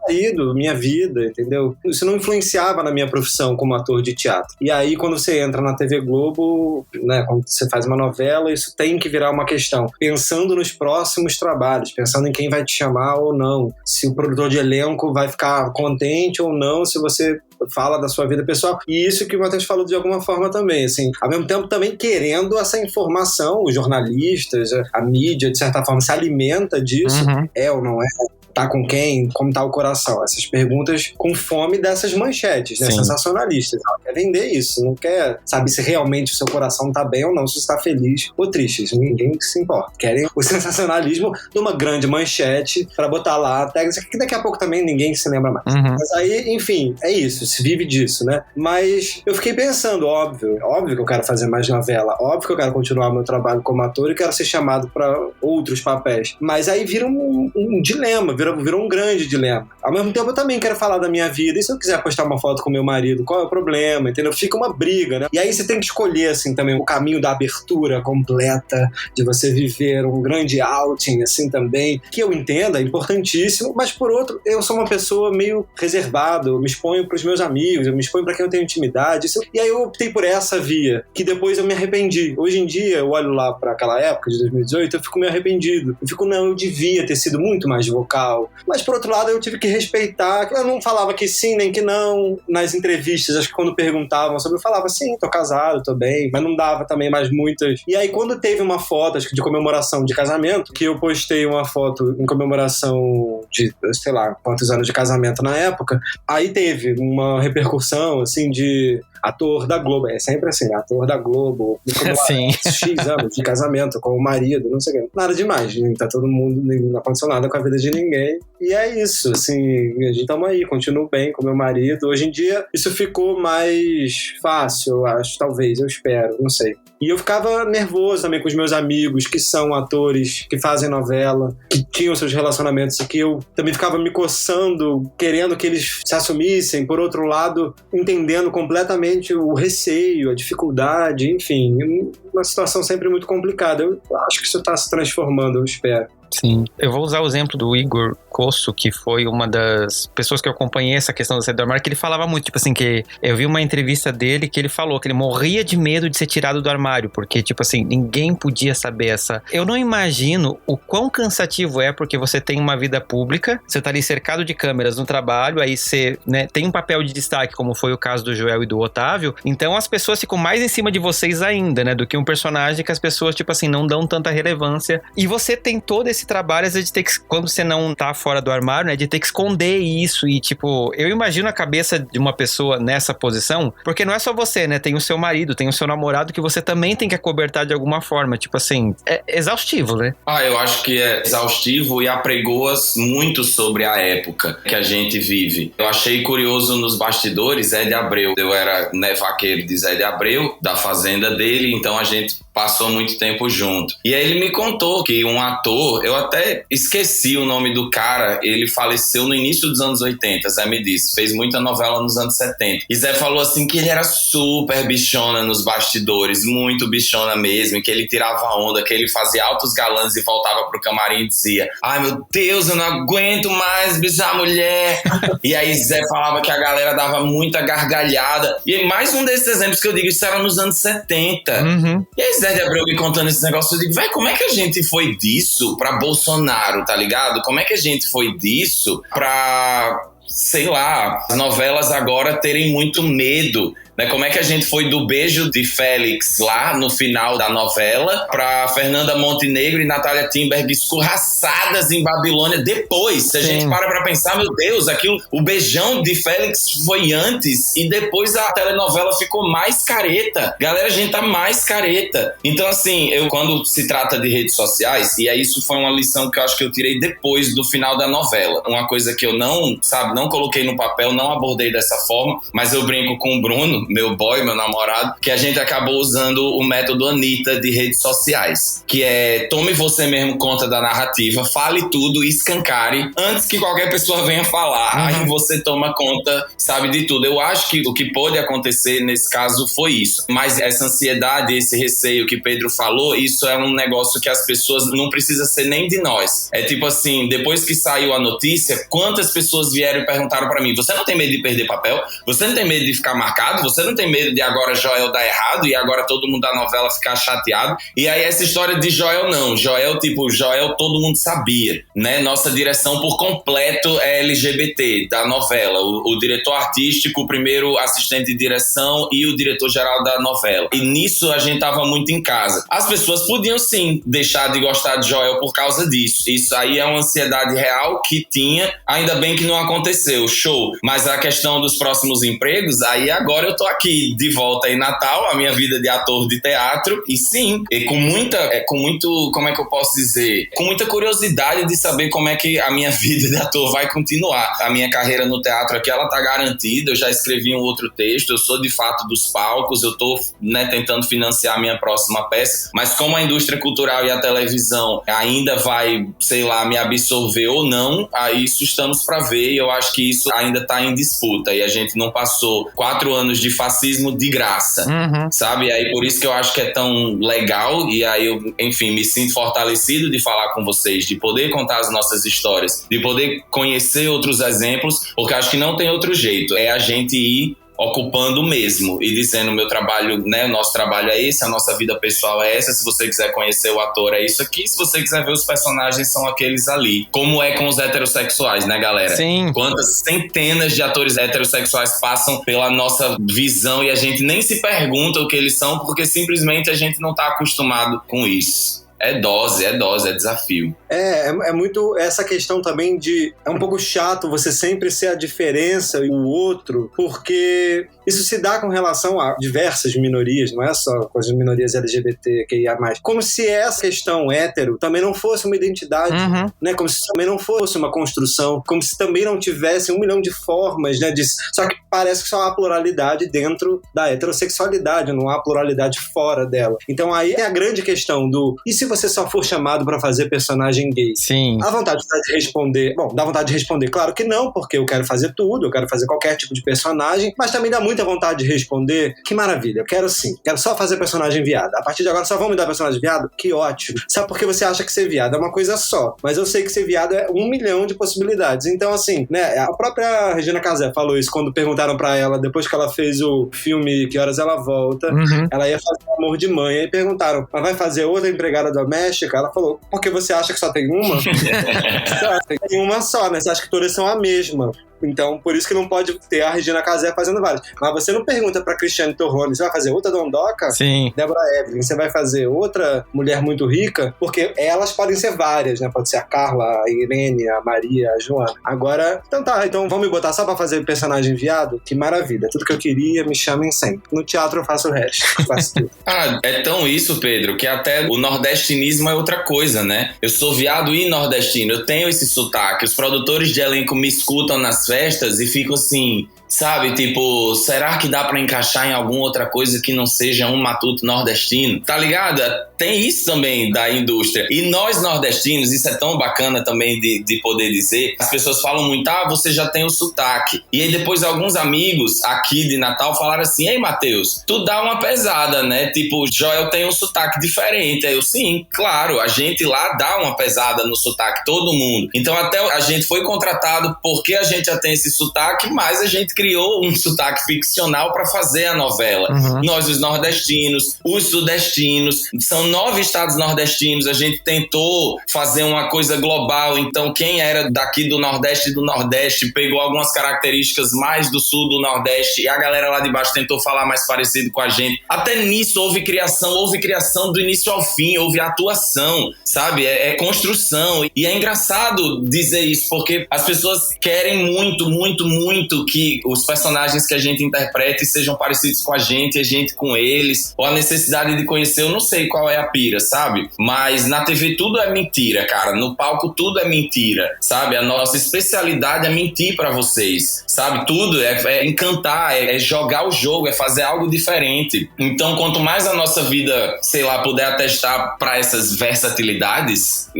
Saído, minha vida, entendeu? Isso não influenciava na minha profissão como ator de teatro. E aí, quando você entra na TV Globo, né, quando você faz uma novela, isso tem que virar uma questão. Pensando nos próximos trabalhos, pensando em quem vai te chamar ou não, se o produtor de elenco vai ficar contente ou não, se você fala da sua vida pessoal. E isso que o Matheus falou de alguma forma também, assim, ao mesmo tempo também querendo essa informação, os jornalistas, a mídia, de certa forma, se alimenta disso, é ou não é? Tá com quem? Como tá o coração? Essas perguntas com fome dessas manchetes, né? Sensacionalistas. Ela quer vender isso, não quer saber se realmente o seu coração tá bem ou não, se você tá feliz ou triste. Isso ninguém se importa. Querem o sensacionalismo de uma grande manchete pra botar lá tags que daqui a pouco também ninguém se lembra mais. Mas aí, enfim, é isso, se vive disso, né? Mas eu fiquei pensando, óbvio que eu quero fazer mais novela, óbvio que eu quero continuar meu trabalho como ator e quero ser chamado pra outros papéis. Mas aí vira um dilema, virou um grande dilema. Ao mesmo tempo, eu também quero falar da minha vida. E se eu quiser postar uma foto com meu marido, qual é o problema? Entendeu? Fica uma briga, né? E aí você tem que escolher, assim, também o caminho da abertura completa, de você viver um grande outing, assim, também, que eu entendo, é importantíssimo, mas por outro, eu sou uma pessoa meio reservada, eu me exponho pros meus amigos, eu me exponho pra quem eu tenho intimidade. E aí eu optei por essa via, que depois eu me arrependi. Hoje em dia, eu olho lá pra aquela época de 2018, eu fico meio arrependido. Eu fico, não, eu devia ter sido muito mais vocal. Mas, por outro lado, eu tive que respeitar. Eu não falava que sim, nem que não. Nas entrevistas, acho que quando perguntavam sobre, eu falava, sim, tô casado, tô bem. Mas não dava também mais muitas. E aí, quando teve uma foto, acho que de comemoração de casamento, que eu postei uma foto em comemoração de, sei lá, quantos anos de casamento na época, aí teve uma repercussão, assim, de... ator da Globo, é sempre assim, ator da Globo, X anos de casamento com o marido, não sei o que. Nada demais, não tá todo mundo, não aconteceu nada com a vida de ninguém. ok. E é isso, assim, a gente tamo aí, continuo bem com meu marido. Hoje em dia, isso ficou mais fácil, eu acho, talvez, eu espero, não sei. E eu ficava nervoso também com os meus amigos, que são atores, que fazem novela, que tinham seus relacionamentos, e que eu também ficava me coçando, querendo que eles se assumissem. Por outro lado, entendendo completamente o receio, a dificuldade, enfim, uma situação sempre muito complicada. Eu acho que isso está se transformando, eu espero. Sim. Eu vou usar o exemplo do Igor Cosso, que foi uma das pessoas que eu acompanhei essa questão do sair do armário, que ele falava muito, tipo assim, que eu vi uma entrevista dele que ele falou que ele morria de medo de ser tirado do armário, porque, tipo assim, ninguém podia saber essa... Eu não imagino o quão cansativo é, porque você tem uma vida pública, você tá ali cercado de câmeras no trabalho, aí você, né, tem um papel de destaque, como foi o caso do Joel e do Otávio, então as pessoas ficam mais em cima de vocês ainda, né, do que um personagem que as pessoas, tipo assim, não dão tanta relevância, e você tem todo esse trabalho, às vezes, de ter que, quando você não tá fora do armário, né, de ter que esconder isso, e tipo, eu imagino a cabeça de uma pessoa nessa posição, porque não é só você, né, tem o seu marido, tem o seu namorado, que você também tem que acobertar de alguma forma, tipo assim, é exaustivo, né? Eu acho que é exaustivo e apregoa muito sobre a época que a gente vive. Eu achei curioso nos bastidores, Zé de Abreu, eu era, né, vaqueiro de Zé de Abreu, da fazenda dele, então a gente passou muito tempo junto. E aí ele me contou que um ator, eu até esqueci o nome do cara, ele faleceu no início dos anos 80, Zé me disse, fez muita novela nos anos 70. E Zé falou assim que ele era super bichona nos bastidores, muito bichona mesmo, que ele tirava onda, que ele fazia altos galãs e voltava pro camarim e dizia: ai meu Deus, eu não aguento mais beijar a mulher. E aí Zé falava que a galera dava muita gargalhada. E mais um desses exemplos que eu digo, isso era nos anos 70. Uhum. E aí Zé de Abreu me contando esse negócio, eu digo, véi, como é que a gente foi disso pra Bolsonaro, tá ligado? Como é que a gente foi disso pra, sei lá, as novelas agora terem muito medo, né? Como é que a gente foi do beijo de Félix lá no final da novela pra Fernanda Montenegro e Natália Timberg escorraçadas em Babilônia depois? Se a gente para pra pensar, meu Deus, aquilo, o beijão de Félix foi antes e depois a telenovela ficou mais careta. Galera, a gente tá mais careta. Então, assim, quando se trata de redes sociais, e aí isso foi uma lição que eu acho que eu tirei depois do final da novela. Uma coisa que eu não coloquei no papel, não abordei dessa forma, mas eu brinco com o Bruno, meu boy, meu namorado, que a gente acabou usando o método Anitta de redes sociais, que é: tome você mesmo conta da narrativa, fale tudo, escancare, antes que qualquer pessoa venha falar. Aí você toma conta, sabe, de tudo. Eu acho que o que pôde acontecer nesse caso foi isso. Mas essa ansiedade, esse receio que Pedro falou, isso é um negócio que as pessoas não precisa ser nem de nós. É tipo assim, depois que saiu a notícia, quantas pessoas vieram e perguntaram pra mim: você não tem medo de perder papel? Você não tem medo de ficar marcado? Você não tem medo de agora Joel dar errado e agora todo mundo da novela ficar chateado? E aí essa história de Joel não. Joel todo mundo sabia, né? Nossa direção por completo é LGBT da novela. O diretor artístico, o primeiro assistente de direção e o diretor-geral da novela. E nisso a gente tava muito em casa. As pessoas podiam sim deixar de gostar de Joel por causa disso. Isso aí é uma ansiedade real que tinha, ainda bem que não aconteceu, show. Mas a questão dos próximos empregos, aí agora eu tô aqui de volta em Natal, a minha vida de ator de teatro, e sim, e com muito, como é que eu posso dizer? Com muita curiosidade de saber como é que a minha vida de ator vai continuar. A minha carreira no teatro aqui, ela tá garantida, eu já escrevi um outro texto, eu sou de fato dos palcos, eu tô, né, tentando financiar a minha próxima peça, mas como a indústria cultural e a televisão ainda vai, sei lá, me absorver ou não, aí isso estamos pra ver, e eu acho que isso ainda tá em disputa, e a gente não passou 4 anos de fascismo de graça, sabe? E aí por isso que eu acho que é tão legal, e aí eu, enfim, me sinto fortalecido de falar com vocês, de poder contar as nossas histórias, de poder conhecer outros exemplos, porque acho que não tem outro jeito, é a gente ir ocupando mesmo e dizendo: meu trabalho, né, o nosso trabalho é esse, a nossa vida pessoal é essa, se você quiser conhecer o ator é isso aqui, se você quiser ver os personagens são aqueles ali. Como é com os heterossexuais, né, galera? Sim. Quantas centenas de atores heterossexuais passam pela nossa visão e a gente nem se pergunta o que eles são, porque simplesmente a gente não tá acostumado com isso. É dose, é desafio. É muito essa questão também de... É um pouco chato você sempre ser a diferença e o outro, porque isso se dá com relação a diversas minorias, não é só com as minorias LGBTQIA+. Como se essa questão hétero também não fosse uma identidade, né? Como se também não fosse uma construção, como se também não tivesse 1 milhão de formas, né? Só que parece que só há pluralidade dentro da heterossexualidade, não há pluralidade fora dela. Então aí é a grande questão do e se você só for chamado pra fazer personagem gay? Sim. Dá vontade de responder? Bom, dá vontade de responder, claro que não, porque eu quero fazer tudo, eu quero fazer qualquer tipo de personagem, mas também dá muita vontade de responder, que maravilha, eu quero sim, quero só fazer personagem viado. A partir de agora só vão me dar personagem viado? Que ótimo. Sabe por que você acha que ser viado é uma coisa só? Mas eu sei que ser viado é 1 milhão de possibilidades. Então, assim, né, a própria Regina Casé falou isso quando perguntaram pra ela, depois que ela fez o filme Que Horas Ela Volta, ela ia fazer Amor de Mãe, e perguntaram, mas vai fazer outra empregada doméstica? Ela falou, porque você acha que só tem uma? Tem uma só, né? Você acha que todas são a mesma. Então, por isso que não pode ter a Regina Casé fazendo várias. Mas você não pergunta pra Cristiane Torrone, você vai fazer outra Dondoca? Sim. Débora Evelyn, você vai fazer outra mulher muito rica? Porque elas podem ser várias, né? Pode ser a Carla, a Irene, a Maria, a Joana. Agora, então tá, então vão me botar só pra fazer personagem viado? Que maravilha. Tudo que eu queria, me chamem sempre. No teatro eu faço o resto. Faço tudo. É tão isso, Pedro, que até o nordestinismo é outra coisa, né? Eu sou viado e nordestino, eu tenho esse sotaque. Os produtores de elenco me escutam nas festas e ficam assim, sabe, tipo, será que dá pra encaixar em alguma outra coisa que não seja um matuto nordestino? Tá ligado? Tem isso também da indústria. E nós nordestinos, isso é tão bacana também de poder dizer, as pessoas falam muito, você já tem o sotaque. E aí depois alguns amigos aqui de Natal falaram assim, ei, Matheus, tu dá uma pesada, né? Tipo, Joel tem um sotaque diferente. Aí eu, sim, claro, a gente lá dá uma pesada no sotaque, todo mundo. Então até a gente foi contratado porque a gente já tem esse sotaque, mas a gente criou um sotaque ficcional para fazer a novela. Nós, os nordestinos, os sudestinos, são 9 estados nordestinos, a gente tentou fazer uma coisa global, então quem era daqui do Nordeste e do Nordeste pegou algumas características mais do Sul do Nordeste e a galera lá de baixo tentou falar mais parecido com a gente. Até nisso houve criação do início ao fim, houve atuação, sabe? É construção. E é engraçado dizer isso, porque as pessoas querem muito, muito, muito que os personagens que a gente interprete sejam parecidos com a gente com eles, ou a necessidade de conhecer, eu não sei qual é a pira, sabe? Mas na TV tudo é mentira, cara. No palco tudo é mentira, sabe? A nossa especialidade é mentir pra vocês, sabe? Tudo é encantar, é jogar o jogo, é fazer algo diferente. Então, quanto mais a nossa vida, sei lá, puder atestar pra essas versatilidades,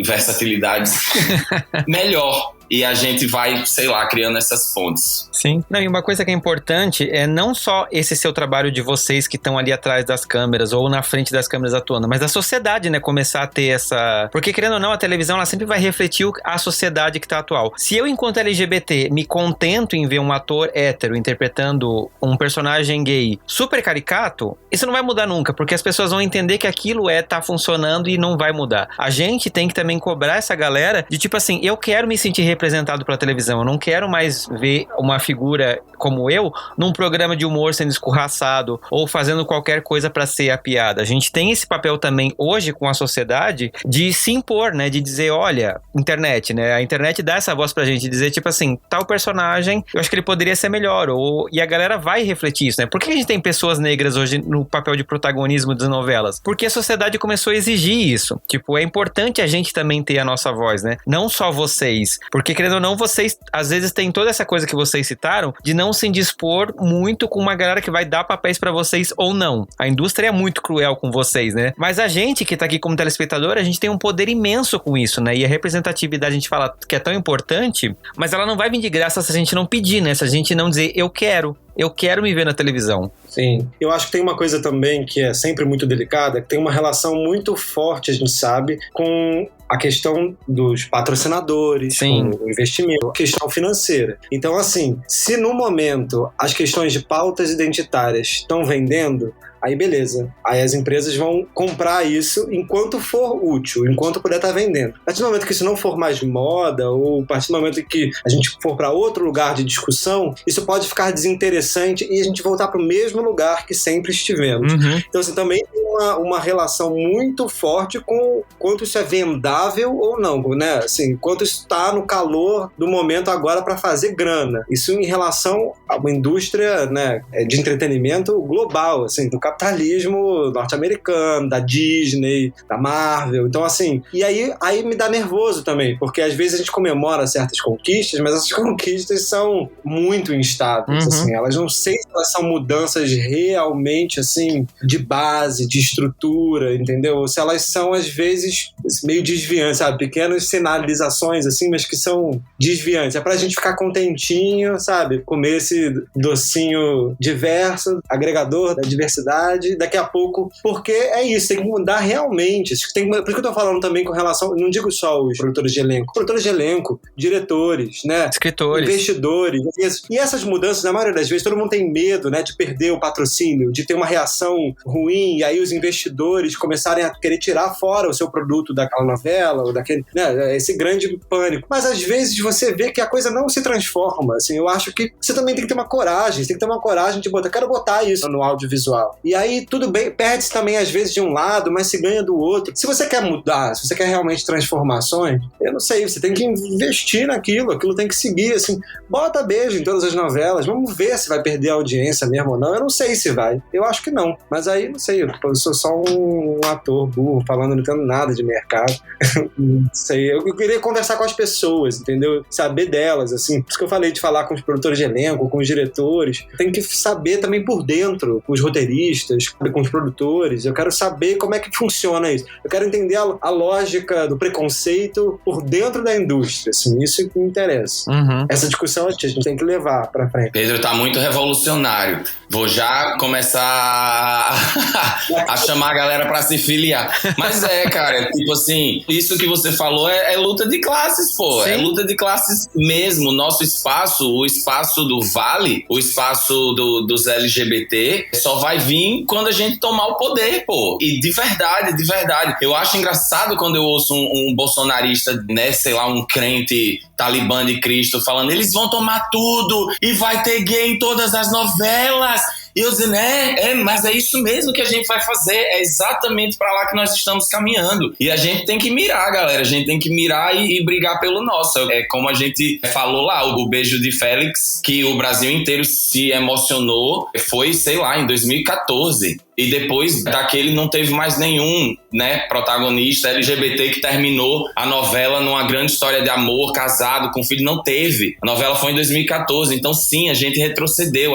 melhor. E a gente vai, sei lá, criando essas pontes. Sim. Não, e uma coisa que é importante é não só esse seu trabalho de vocês que estão ali atrás das câmeras ou na frente das câmeras atuando, mas a sociedade, né, começar a ter essa... Porque, querendo ou não, a televisão, ela sempre vai refletir a sociedade que tá atual. Se eu, enquanto LGBT, me contento em ver um ator hétero interpretando um personagem gay super caricato, isso não vai mudar nunca, porque as pessoas vão entender que aquilo tá funcionando e não vai mudar. A gente tem que também cobrar essa galera de, tipo assim, eu quero me sentir representado pela televisão. Eu não quero mais ver uma figura como eu num programa de humor sendo escorraçado ou fazendo qualquer coisa pra ser a piada. A gente tem esse papel também hoje com a sociedade de se impor, né? De dizer, olha, internet, né? A internet dá essa voz pra gente, dizer tipo assim, tal personagem, eu acho que ele poderia ser melhor. E a galera vai refletir isso, né? Por que a gente tem pessoas negras hoje no papel de protagonismo das novelas? Porque a sociedade começou a exigir isso. Tipo, é importante a gente também ter a nossa voz, né? Não só vocês. Porque, querendo ou não, vocês, às vezes, tem toda essa coisa que vocês citaram, de não se indispor muito com uma galera que vai dar papéis pra vocês ou não. A indústria é muito cruel com vocês, né? Mas a gente que tá aqui como telespectador, a gente tem um poder imenso com isso, né? E a representatividade, a gente fala que é tão importante, mas ela não vai vir de graça se a gente não pedir, né? Se a gente não dizer, eu quero me ver na televisão. Sim. Eu acho que tem uma coisa também que é sempre muito delicada, que tem uma relação muito forte, a gente sabe, com a questão dos patrocinadores, sim, com o investimento, a questão financeira. Então, assim, se no momento as questões de pautas identitárias estão vendendo, aí beleza. Aí as empresas vão comprar isso enquanto for útil, enquanto puder estar vendendo. A partir do momento que isso não for mais moda, ou a partir do momento que a gente for para outro lugar de discussão, isso pode ficar desinteressante e a gente voltar para o mesmo lugar que sempre estivemos. Então, assim, também tem uma relação muito forte com quanto isso é vendável ou não, né? Assim, quanto isso está no calor do momento agora para fazer grana. Isso em relação a uma indústria, né, de entretenimento global, assim, do capitalismo norte-americano, da Disney, da Marvel. Então, assim, e aí me dá nervoso também, porque às vezes a gente comemora certas conquistas, mas essas conquistas são muito instáveis, assim, elas não sei se elas são mudanças realmente, assim, de base, de estrutura, entendeu? Ou se elas são, às vezes, meio desviantes, sabe? Pequenas sinalizações, assim, mas que são desviantes. É pra gente ficar contentinho, sabe? Comer esse docinho diverso, agregador da diversidade, daqui a pouco, porque é isso, tem que mudar realmente. Por isso que eu tô falando também com relação, não digo só os produtores de elenco, diretores, né? Escritores. Investidores. E essas mudanças, na maioria das vezes, todo mundo tem medo, né, de perder o patrocínio, de ter uma reação ruim, e aí os investidores começarem a querer tirar fora o seu produto daquela novela, ou daquele, né, esse grande pânico. Mas às vezes você vê que a coisa não se transforma, assim, eu acho que você também tem que ter uma coragem, de botar, quero botar isso no audiovisual. E aí tudo bem, perde-se também às vezes de um lado, mas se ganha do outro. Se você quer mudar, se você quer realmente transformações, eu não sei, você tem que investir naquilo, aquilo tem que seguir, assim, bota beijo em todas as novelas, vamos ver se vai perder a audiência mesmo ou não. Eu não sei se vai, eu acho que não, mas aí não sei, eu sou só um ator burro falando, não entendo nada de mercado. Não sei, eu queria conversar com as pessoas, entendeu? Saber delas, assim, por isso que eu falei de falar com os produtores de elenco, com os diretores, tem que saber também por dentro, com os roteiristas, com os produtores, eu quero saber como é que funciona isso, eu quero entender a lógica do preconceito por dentro da indústria, assim, isso que me interessa. Essa discussão a gente tem que levar pra frente. Pedro tá muito revolucionário. Vou já começar a chamar a galera pra se filiar. Mas cara, tipo assim, isso que você falou é luta de classes, pô. Sim. É luta de classes mesmo. Nosso espaço, o espaço do Vale, o espaço dos LGBT, só vai vir quando a gente tomar o poder, pô. E de verdade. Eu acho engraçado quando eu ouço um bolsonarista, né, sei lá, um crente talibã de Cristo falando, eles vão tomar tudo e vai ter gay em todas as novelas. E eu dizendo, mas é isso mesmo que a gente vai fazer, é exatamente pra lá que nós estamos caminhando. E a gente tem que mirar, galera, a gente tem que mirar e brigar pelo nosso. É como a gente falou lá, o beijo de Félix, que o Brasil inteiro se emocionou, foi, sei lá, em 2014. E depois daquele não teve mais nenhum, né, protagonista LGBT que terminou a novela numa grande história de amor, casado, com filho. Não teve. A novela foi em 2014. Então, sim, a gente retrocedeu,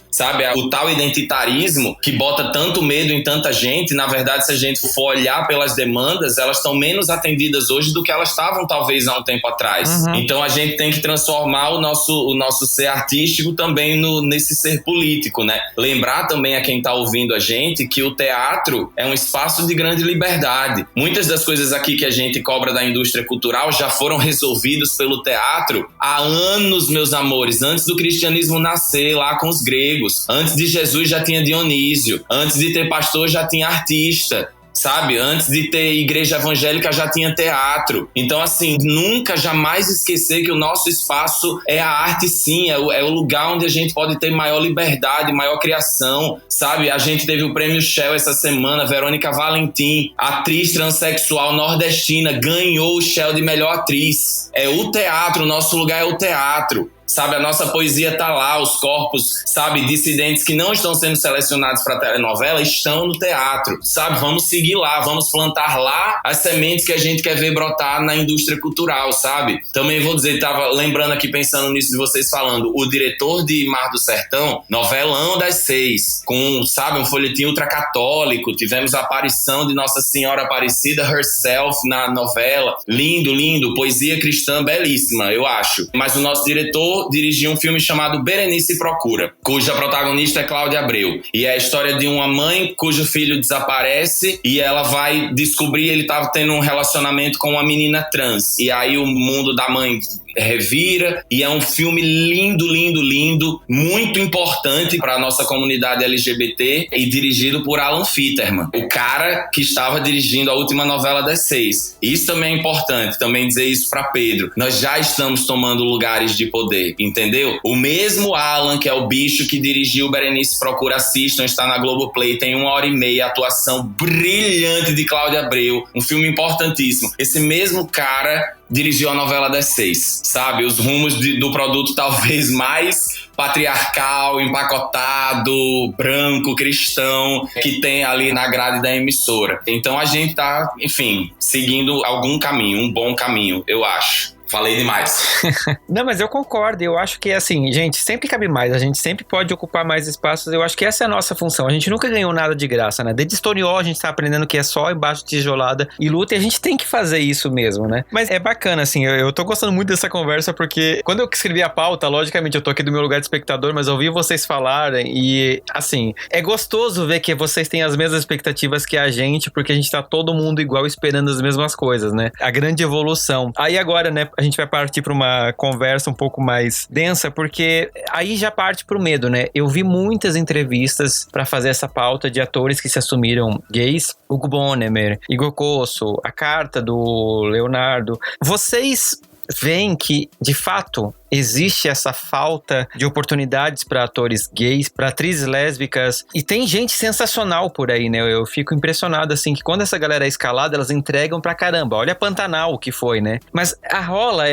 sabe? O tal identitarismo que bota tanto medo em tanta gente, na verdade, se a gente for olhar pelas demandas, elas estão menos atendidas hoje do que elas estavam, talvez, há um tempo atrás. Então, a gente tem que transformar o nosso ser artístico também nesse ser político, né? Lembrar também a quem tá ouvindo a gente que o teatro é um espaço de grande liberdade. Muitas das coisas aqui que a gente cobra da indústria cultural já foram resolvidas pelo teatro há anos, meus amores, antes do cristianismo nascer lá com os gregos. Antes de Jesus já tinha Dionísio, antes de ter pastor já tinha artista, sabe? Antes de ter igreja evangélica já tinha teatro. Então, assim, nunca, jamais esquecer que o nosso espaço é a arte, sim, é o lugar onde a gente pode ter maior liberdade, maior criação, sabe? A gente teve o prêmio Shell essa semana, Verônica Valentim, atriz transexual nordestina, ganhou o Shell de melhor atriz. É o teatro, o nosso lugar é o teatro. Sabe, a nossa poesia tá lá, os corpos, sabe, dissidentes que não estão sendo selecionados para telenovela estão no teatro, sabe, vamos seguir lá, vamos plantar lá as sementes que a gente quer ver brotar na indústria cultural, sabe. Também vou dizer, tava lembrando aqui, pensando nisso de vocês falando, o diretor de Mar do Sertão, novelão das 6, com, sabe, um folhetim ultracatólico, tivemos a aparição de Nossa Senhora Aparecida herself na novela, lindo, poesia cristã belíssima, eu acho, mas o nosso diretor dirigiu um filme chamado Berenice Procura, cuja protagonista é Cláudia Abreu. E é a história de uma mãe cujo filho desaparece e ela vai descobrir, ele estava tendo um relacionamento com uma menina trans. E aí o mundo da mãe revira, e é um filme lindo, lindo, lindo, muito importante para a nossa comunidade LGBT e dirigido por Alan Fitterman, o cara que estava dirigindo a última novela das 6. Isso também é importante, também dizer isso para Pedro. Nós já estamos tomando lugares de poder, entendeu? O mesmo Alan, que é o bicho que dirigiu Berenice Procura, assistam, está na Globoplay, tem 1h30, atuação brilhante de Cláudia Abreu, um filme importantíssimo. Esse mesmo cara dirigiu a novela das 6, sabe? Os rumos do produto talvez mais patriarcal, empacotado, branco, cristão, que tem ali na grade da emissora. Então a gente tá, enfim, seguindo algum caminho, um bom caminho, eu acho. Falei demais. Não, mas eu concordo. Eu acho que, assim, gente, sempre cabe mais. A gente sempre pode ocupar mais espaços. Eu acho que essa é a nossa função. A gente nunca ganhou nada de graça, né? Desde Stonewall a gente tá aprendendo que é só embaixo de tijolada e luta, e a gente tem que fazer isso mesmo, né? Mas é bacana, assim, eu tô gostando muito dessa conversa, porque quando eu escrevi a pauta, logicamente eu tô aqui do meu lugar de espectador, mas eu ouvi vocês falarem e, assim, é gostoso ver que vocês têm as mesmas expectativas que a gente, porque a gente tá todo mundo igual esperando as mesmas coisas, né? A grande evolução. Aí agora, né, a gente vai partir para uma conversa um pouco mais densa, porque aí já parte pro medo, né? Eu vi muitas entrevistas para fazer essa pauta de atores que se assumiram gays. Hugo Bonnemer, Igor Cosso, a carta do Leonardo. Vocês veem que, de fato, existe essa falta de oportunidades para atores gays, para atrizes lésbicas, e tem gente sensacional por aí, né? Eu fico impressionado, assim, que quando essa galera é escalada, elas entregam pra caramba. Olha Pantanal, que foi, né? Mas rola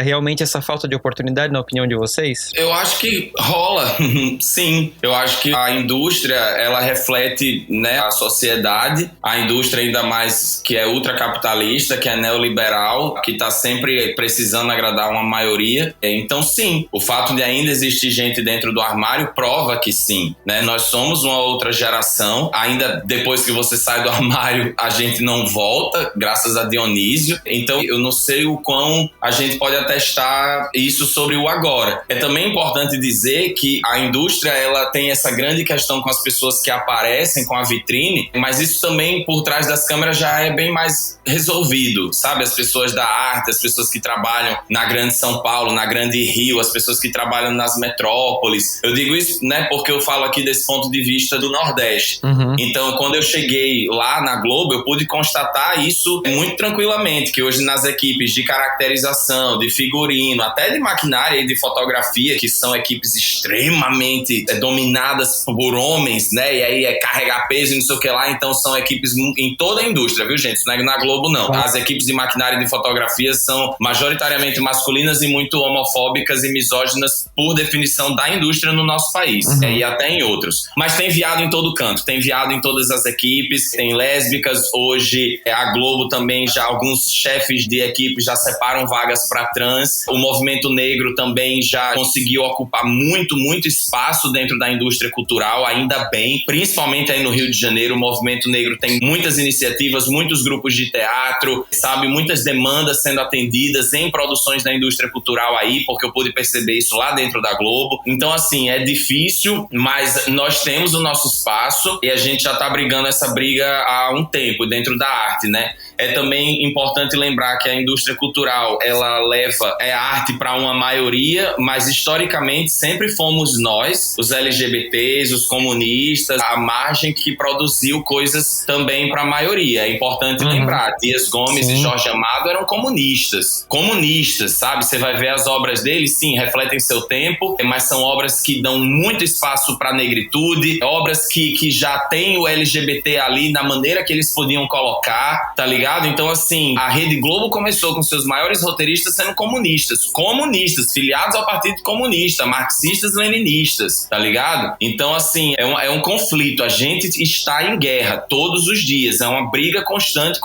realmente essa falta de oportunidade, na opinião de vocês? Eu acho que rola, sim. Eu acho que a indústria, ela reflete, né, a sociedade, a indústria ainda mais que é ultracapitalista, que é neoliberal, que tá sempre precisando agradar uma maioria. Então, sim, o fato de ainda existir gente dentro do armário prova que sim, né? Nós somos uma outra geração. Ainda depois que você sai do armário, a gente não volta, graças a Dionísio. Então, eu não sei o quão a gente pode atestar isso sobre o agora. É também importante dizer que a indústria, ela tem essa grande questão com as pessoas que aparecem com a vitrine, mas isso também, por trás das câmeras, já é bem mais resolvido, sabe? As pessoas da arte, as pessoas que trabalham na grande São Paulo, na grande Rio, as pessoas que trabalham nas metrópoles. Eu digo isso, né, porque eu falo aqui desse ponto de vista do Nordeste. Uhum. Então, quando eu cheguei lá na Globo, eu pude constatar isso muito tranquilamente, que hoje nas equipes de caracterização, de figurino, até de maquinária e de fotografia, que são equipes extremamente dominadas por homens, né, e aí é carregar peso e não sei o que lá, então são equipes em toda a indústria, viu, gente? Isso não é na Globo, não. As equipes de maquinária e de fotografia são majoritariamente masculinas e muito homofóbicas e misóginas por definição da indústria no nosso país, e até em outros. Mas tem viado em todo canto, tem viado em todas as equipes, tem lésbicas. Hoje a Globo também, já alguns chefes de equipe já separam vagas para trans. O movimento negro também já conseguiu ocupar muito espaço dentro da indústria cultural, ainda bem, principalmente aí no Rio de Janeiro. O movimento negro tem muitas iniciativas, muitos grupos de teatro, sabe, muitas demandas sendo atendidas em produções da indústria cultural aí, porque eu pude perceber isso lá dentro da Globo. Então, assim, é difícil, mas nós temos o nosso espaço e a gente já tá brigando essa briga há um tempo dentro da arte, né? É também importante lembrar que a indústria cultural, ela leva a arte para uma maioria, mas historicamente sempre fomos nós, os LGBTs, os comunistas, a margem que produziu coisas também para a maioria. É importante lembrar, Dias Gomes e Jorge Amado eram comunistas, sabe? Você vai ver as obras deles, sim, refletem seu tempo, mas são obras que dão muito espaço para a negritude, obras que já tem o LGBT ali na maneira que eles podiam colocar, tá ligado? Então, assim, a Rede Globo começou com seus maiores roteiristas sendo comunistas, filiados ao Partido Comunista, marxistas, leninistas, tá ligado? Então, assim, é um conflito, a gente está em guerra todos os dias, é uma briga constante.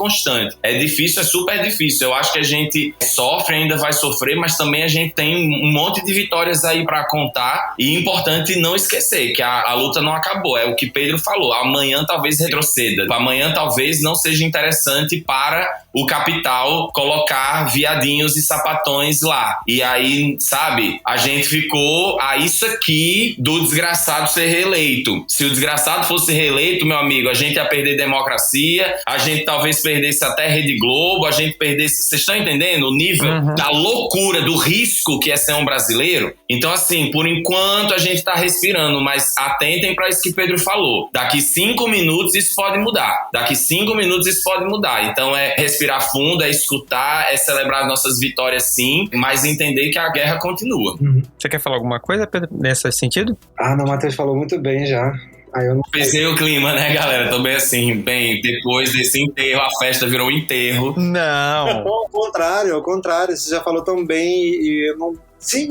É difícil, é super difícil. Eu acho que a gente sofre, ainda vai sofrer, mas também a gente tem um monte de vitórias aí pra contar, e é importante não esquecer que a luta não acabou, é o que Pedro falou, amanhã talvez retroceda, amanhã talvez não seja interessante para o capital colocar viadinhos e sapatões lá. E aí, sabe, a gente ficou a isso aqui do desgraçado ser reeleito. Se o desgraçado fosse reeleito, meu amigo, a gente ia perder democracia, a gente talvez perdesse até Rede Globo, a gente perdesse... Vocês estão entendendo o nível da loucura, do risco que é ser um brasileiro? Então, assim, por enquanto a gente tá respirando, mas atentem para isso que Pedro falou. Daqui 5 minutos isso pode mudar. Daqui 5 minutos isso pode mudar. Então é respirar fundo, é escutar, é celebrar nossas vitórias sim, mas entender que a guerra continua. Você quer falar alguma coisa, Pedro, nesse sentido? Não, o Matheus falou muito bem já. Eu não Pensei o clima, né, galera? Tô bem assim, bem, depois desse enterro, a festa virou um enterro. Não. Ao contrário, você já falou tão bem e eu não... Sim,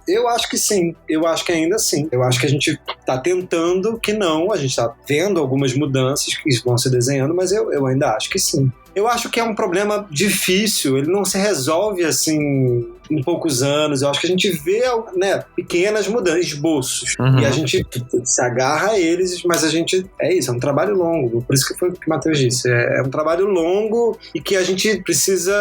eu acho que sim, eu acho que ainda sim. Eu acho que a gente tá tentando que não, a gente tá vendo algumas mudanças que vão se desenhando, mas eu ainda acho que sim. Eu acho que é um problema difícil, ele não se resolve assim em poucos anos. Eu acho que a gente vê, né, pequenas mudanças, esboços, e a gente se agarra a eles, mas a gente, é isso, é um trabalho longo, por isso que foi o que o Matheus disse, é um trabalho longo e que a gente precisa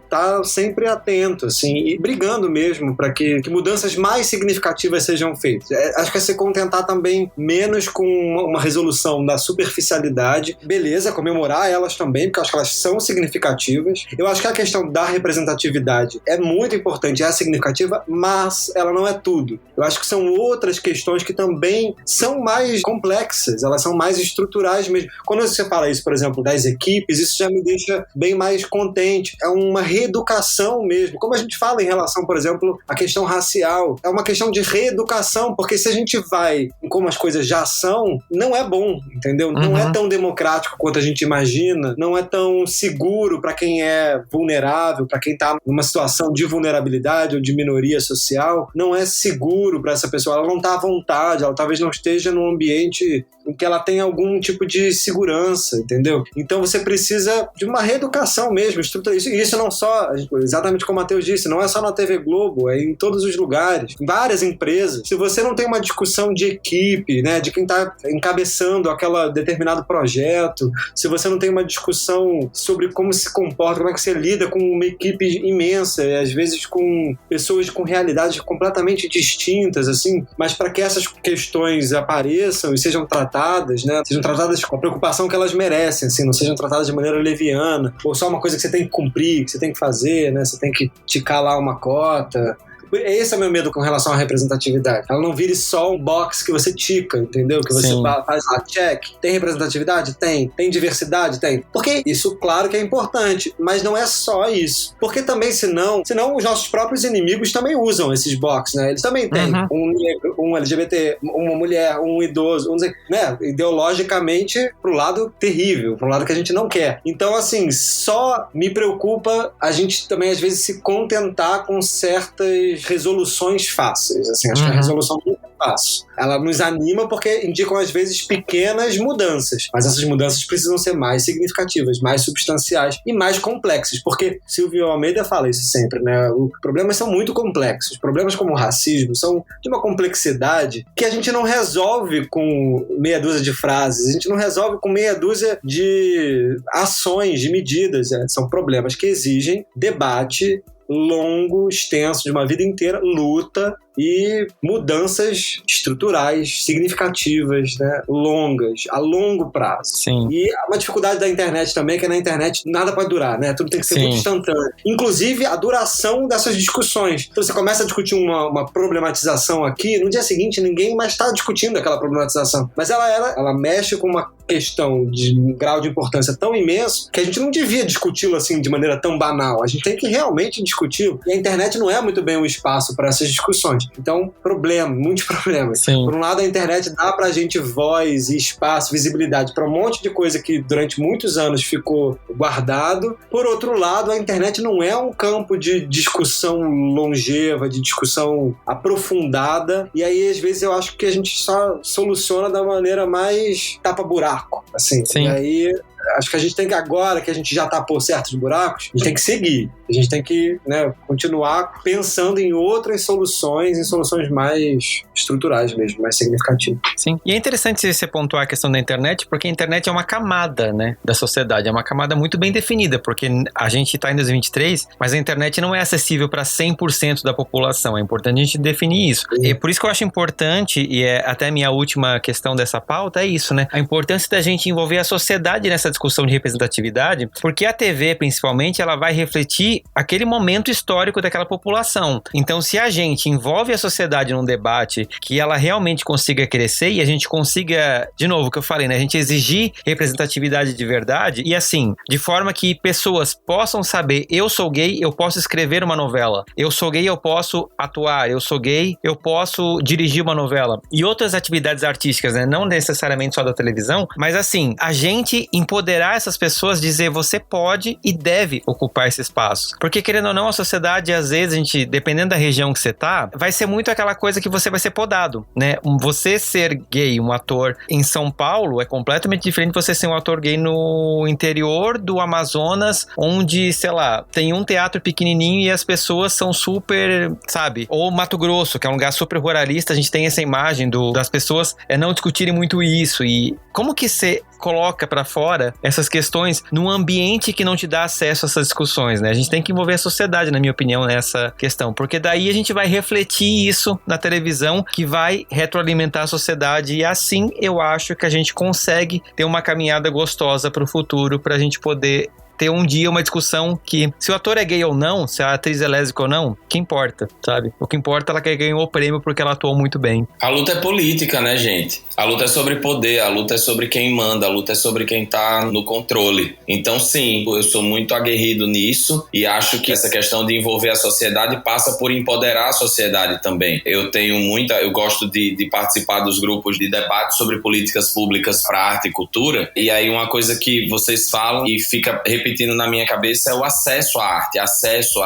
estar sempre atento, assim, e brigando mesmo para que mudanças mais significativas sejam feitas. Acho que é se contentar também menos com uma resolução da superficialidade, beleza, comemorar elas também, porque eu acho que elas são significativas. Eu acho que a questão da representatividade é muito importante, é significativa, mas ela não é tudo. Eu acho que são outras questões que também são mais complexas, elas são mais estruturais mesmo. Quando você fala isso, por exemplo, das equipes, isso já me deixa bem mais contente. É uma reeducação mesmo. Como a gente fala em relação, por exemplo, à questão racial, é uma questão de reeducação, porque se a gente vai em como as coisas já são, não é bom, entendeu? Não é tão democrático quanto a gente imagina, não é tão seguro para quem é vulnerável, para quem está numa situação de vulnerabilidade ou de minoria social, não é seguro para essa pessoa, ela não está à vontade, ela talvez não esteja num ambiente em que ela tem algum tipo de segurança, entendeu? Então você precisa de uma reeducação mesmo, isso não só, exatamente como o Matheus disse, não é só na TV Globo, é em todos os lugares, em várias empresas. Se você não tem uma discussão de equipe, né, de quem está encabeçando aquele determinado projeto, se você não tem uma discussão sobre como se comporta, como é que você lida com uma equipe imensa, e às vezes com pessoas com realidades completamente distintas, assim, mas para que essas questões apareçam e sejam tratadas, né, sejam tratadas com a preocupação que elas merecem, assim, não sejam tratadas de maneira leviana, ou só uma coisa que você tem que cumprir, que você tem que fazer, né, você tem que ticar lá uma cota. Esse é o meu medo com relação à representatividade. Ela não vire só um box que você tica, entendeu? Que você faz lá, check. Tem representatividade? Tem. Tem diversidade? Tem. Porque isso, claro que é importante, mas não é só isso. Porque também, senão os nossos próprios inimigos também usam esses boxes, né? Eles também têm um negro, um LGBT, uma mulher, um idoso, né? Ideologicamente pro lado terrível, pro lado que a gente não quer. Então, assim, só me preocupa a gente também, às vezes, se contentar com certas resoluções fáceis, assim, acho que a resolução não é fácil. Ela nos anima porque indicam às vezes pequenas mudanças, mas essas mudanças precisam ser mais significativas, mais substanciais e mais complexas, porque Silvio Almeida fala isso sempre, né? Os problemas são muito complexos, problemas como o racismo são de uma complexidade que a gente não resolve com meia dúzia de frases, a gente não resolve com meia dúzia de ações, de medidas, são problemas que exigem debate longo, extenso, de uma vida inteira, luta e mudanças estruturais, significativas, né, longas, a longo prazo. Sim. E uma dificuldade da internet também é que na internet nada pode durar, né? Tudo tem que ser muito instantâneo. Inclusive a duração dessas discussões. Então você começa a discutir uma problematização aqui, no dia seguinte ninguém mais está discutindo aquela problematização. Mas ela mexe com uma questão de um grau de importância tão imenso que a gente não devia discuti-lo assim de maneira tão banal. A gente tem que realmente discuti-lo. E a internet não é muito bem um espaço para essas discussões. Então, muitos problemas. Sim. Por um lado, a internet dá pra gente voz e espaço, visibilidade para um monte de coisa que durante muitos anos ficou guardado. Por outro lado, a internet não é um campo de discussão longeva, de discussão aprofundada. E aí, às vezes, eu acho que a gente só soluciona da maneira mais tapa-buraco, assim. Sim. E aí, acho que a gente tem que, agora que a gente já tapou certos buracos, a gente tem que seguir. A gente tem que, né, continuar pensando em outras soluções, em soluções mais estruturais mesmo, mais significativas. Sim. E é interessante você pontuar a questão da internet, porque a internet é uma camada, né, da sociedade, é uma camada muito bem definida, porque a gente está em 2023, mas a internet não é acessível para 100% da população, é importante a gente definir isso. E por isso que eu acho importante, e é até a minha última questão dessa pauta, é isso, né, a importância da gente envolver a sociedade nessa discussão de representatividade, porque a TV, principalmente, ela vai refletir aquele momento histórico daquela população. Então, se a gente envolve a sociedade num debate que ela realmente consiga crescer e a gente consiga, de novo, o que eu falei, né, a gente exigir representatividade de verdade e assim, de forma que pessoas possam saber, eu sou gay, eu posso escrever uma novela, eu sou gay, eu posso atuar, eu sou gay, eu posso dirigir uma novela e outras atividades artísticas, né, não necessariamente só da televisão, mas assim, a gente empoderar essas pessoas, dizer você pode e deve ocupar esse espaço, porque querendo ou não, a sociedade, às vezes, a gente, dependendo da região que você tá, vai ser muito aquela coisa que você vai ser podado, né, você ser gay, um ator em São Paulo é completamente diferente de você ser um ator gay no interior do Amazonas, onde, sei lá, tem um teatro pequenininho e as pessoas são super, sabe? Ou Mato Grosso, que é um lugar super ruralista, a gente tem essa imagem das pessoas não discutirem muito isso. E como que você coloca pra fora essas questões num ambiente que não te dá acesso a essas discussões, né? A gente tem que envolver a sociedade, na minha opinião, nessa questão, porque daí a gente vai refletir isso na televisão, que vai retroalimentar a sociedade, e assim eu acho que a gente consegue ter uma caminhada gostosa pro futuro, pra gente poder ter um dia uma discussão que, se o ator é gay ou não, se a atriz é lésbica ou não, que importa, sabe? O que importa é ela que ganhou o prêmio porque ela atuou muito bem. A luta é política, né, gente? A luta é sobre poder, a luta é sobre quem manda, a luta é sobre quem tá no controle. Então, sim, eu sou muito aguerrido nisso e acho que essa questão de envolver a sociedade passa por empoderar a sociedade também. Eu gosto de participar dos grupos de debate sobre políticas públicas para arte e cultura, e aí uma coisa que vocês falam e fica repetindo na minha cabeça é o acesso à arte, acesso.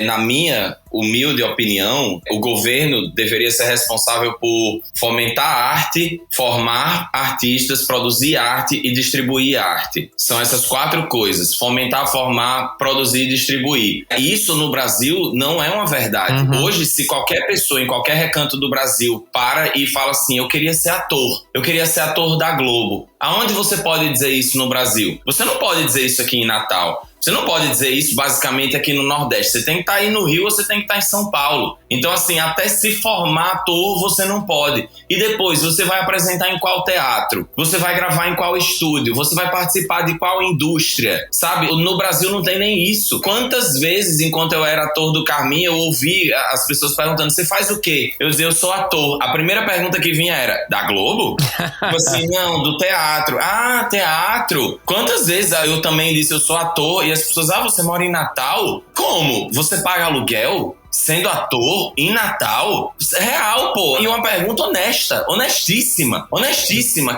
Na minha humilde opinião, o governo deveria ser responsável por fomentar a arte, formar artistas, produzir arte e distribuir arte. São essas 4 coisas: fomentar, formar, produzir e distribuir. Isso no Brasil não é uma verdade. Hoje, se qualquer pessoa em qualquer recanto do Brasil para e fala assim, eu queria ser ator da Globo. Aonde você pode dizer isso no Brasil? Você não pode dizer isso aqui em Natal. Você não pode dizer isso basicamente aqui no Nordeste. Você tem que estar aí no Rio ou você tem que estar em São Paulo. Então, assim, até se formar ator, você não pode. E depois, você vai apresentar em qual teatro? Você vai gravar em qual estúdio? Você vai participar de qual indústria? Sabe? No Brasil não tem nem isso. Quantas vezes, enquanto eu era ator do Carminha, eu ouvi as pessoas perguntando, você faz o quê? Eu dizia, eu sou ator. A primeira pergunta que vinha era, da Globo? Tipo assim, não, do teatro. Ah, teatro. Quantas vezes eu também disse, eu sou ator, e as pessoas, você mora em Natal? Como? Você paga aluguel? Sendo ator em Natal? Isso é real, pô. E uma pergunta honesta, honestíssima.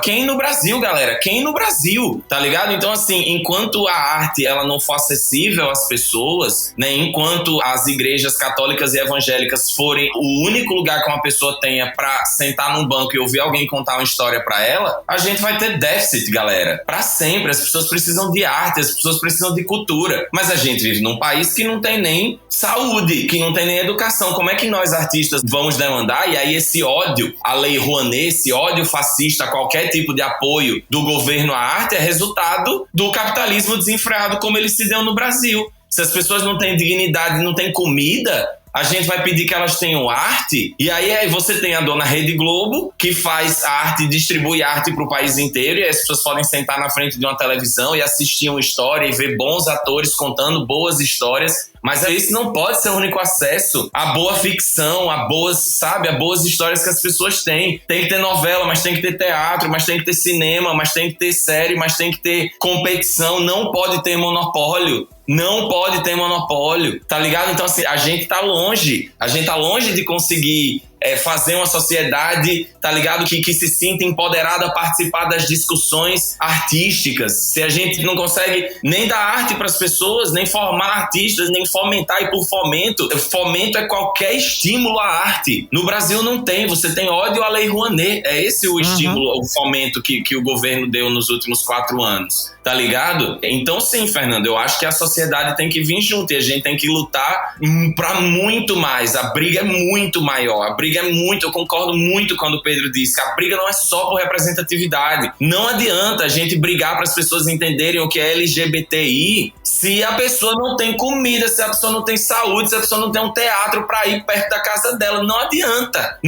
Quem no Brasil, galera? Quem no Brasil? Tá ligado? Então, assim, enquanto a arte ela não for acessível às pessoas, né, enquanto as igrejas católicas e evangélicas forem o único lugar que uma pessoa tenha pra sentar num banco e ouvir alguém contar uma história pra ela, a gente vai ter déficit, galera. Pra sempre. As pessoas precisam de arte, as pessoas precisam de cultura. Mas a gente vive num país que não tem nem saúde, que não tem nem educação. Como é que nós, artistas, vamos demandar? E aí esse ódio à Lei Rouanet, esse ódio fascista a qualquer tipo de apoio do governo à arte é resultado do capitalismo desenfreado como ele se deu no Brasil. Se as pessoas não têm dignidade, não têm comida, a gente vai pedir que elas tenham arte, e aí você tem a dona Rede Globo, que faz arte, distribui arte para o país inteiro, e as pessoas podem sentar na frente de uma televisão e assistir uma história e ver bons atores contando boas histórias, mas esse não pode ser o único acesso à boa ficção, a boas histórias que as pessoas têm. Tem que ter novela, mas tem que ter teatro, mas tem que ter cinema, mas tem que ter série, mas tem que ter competição, não pode ter monopólio. Não pode ter monopólio, tá ligado? Então, assim, a gente tá longe de conseguir fazer uma sociedade, tá ligado? Que se sinta empoderada a participar das discussões artísticas. Se a gente não consegue nem dar arte para as pessoas, nem formar artistas, nem fomentar, e por fomento é qualquer estímulo à arte. No Brasil não tem, você tem ódio à Lei Rouanet. É esse o estímulo, o fomento que o governo deu nos últimos 4 anos, tá ligado? Então sim, Fernando, eu acho que a sociedade tem que vir junto e a gente tem que lutar pra muito mais. A briga é muito maior, a briga é muito, eu concordo muito quando o Pedro disse que a briga não é só por representatividade. Não adianta a gente brigar para as pessoas entenderem o que é LGBTI se a pessoa não tem comida, se a pessoa não tem saúde, se a pessoa não tem um teatro pra ir perto da casa dela. Não adianta.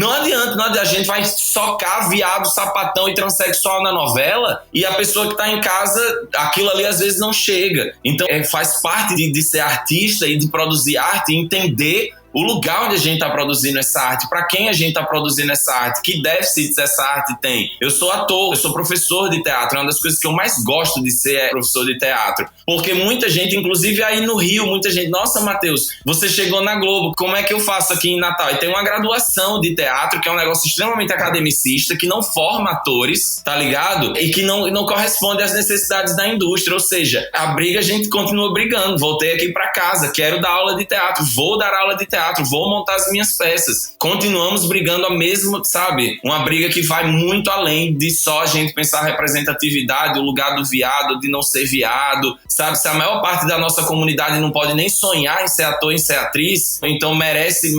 A gente vai socar viado, sapatão e transexual na novela e a pessoa que tá em casa, aquilo ali às vezes não chega. Então faz parte de ser artista e de produzir arte e entender o lugar onde a gente está produzindo essa arte, para quem a gente está produzindo essa arte, que déficits essa arte tem. Eu sou ator, eu sou professor de teatro, uma das coisas que eu mais gosto de ser é professor de teatro, porque muita gente, inclusive aí no Rio, muita gente, nossa, Matheus, você chegou na Globo, como é que eu faço aqui em Natal? E tem uma graduação de teatro, que é um negócio extremamente academicista, que não forma atores, tá ligado? E que não corresponde às necessidades da indústria, ou seja, a briga a gente continua brigando. Voltei aqui para casa, quero dar aula de teatro, vou dar aula de teatro, vou montar as minhas peças. Continuamos brigando a mesma, sabe? Uma briga que vai muito além de só a gente pensar representatividade, o lugar do viado, de não ser viado, sabe? Se a maior parte da nossa comunidade não pode nem sonhar em ser ator, em ser atriz, então merece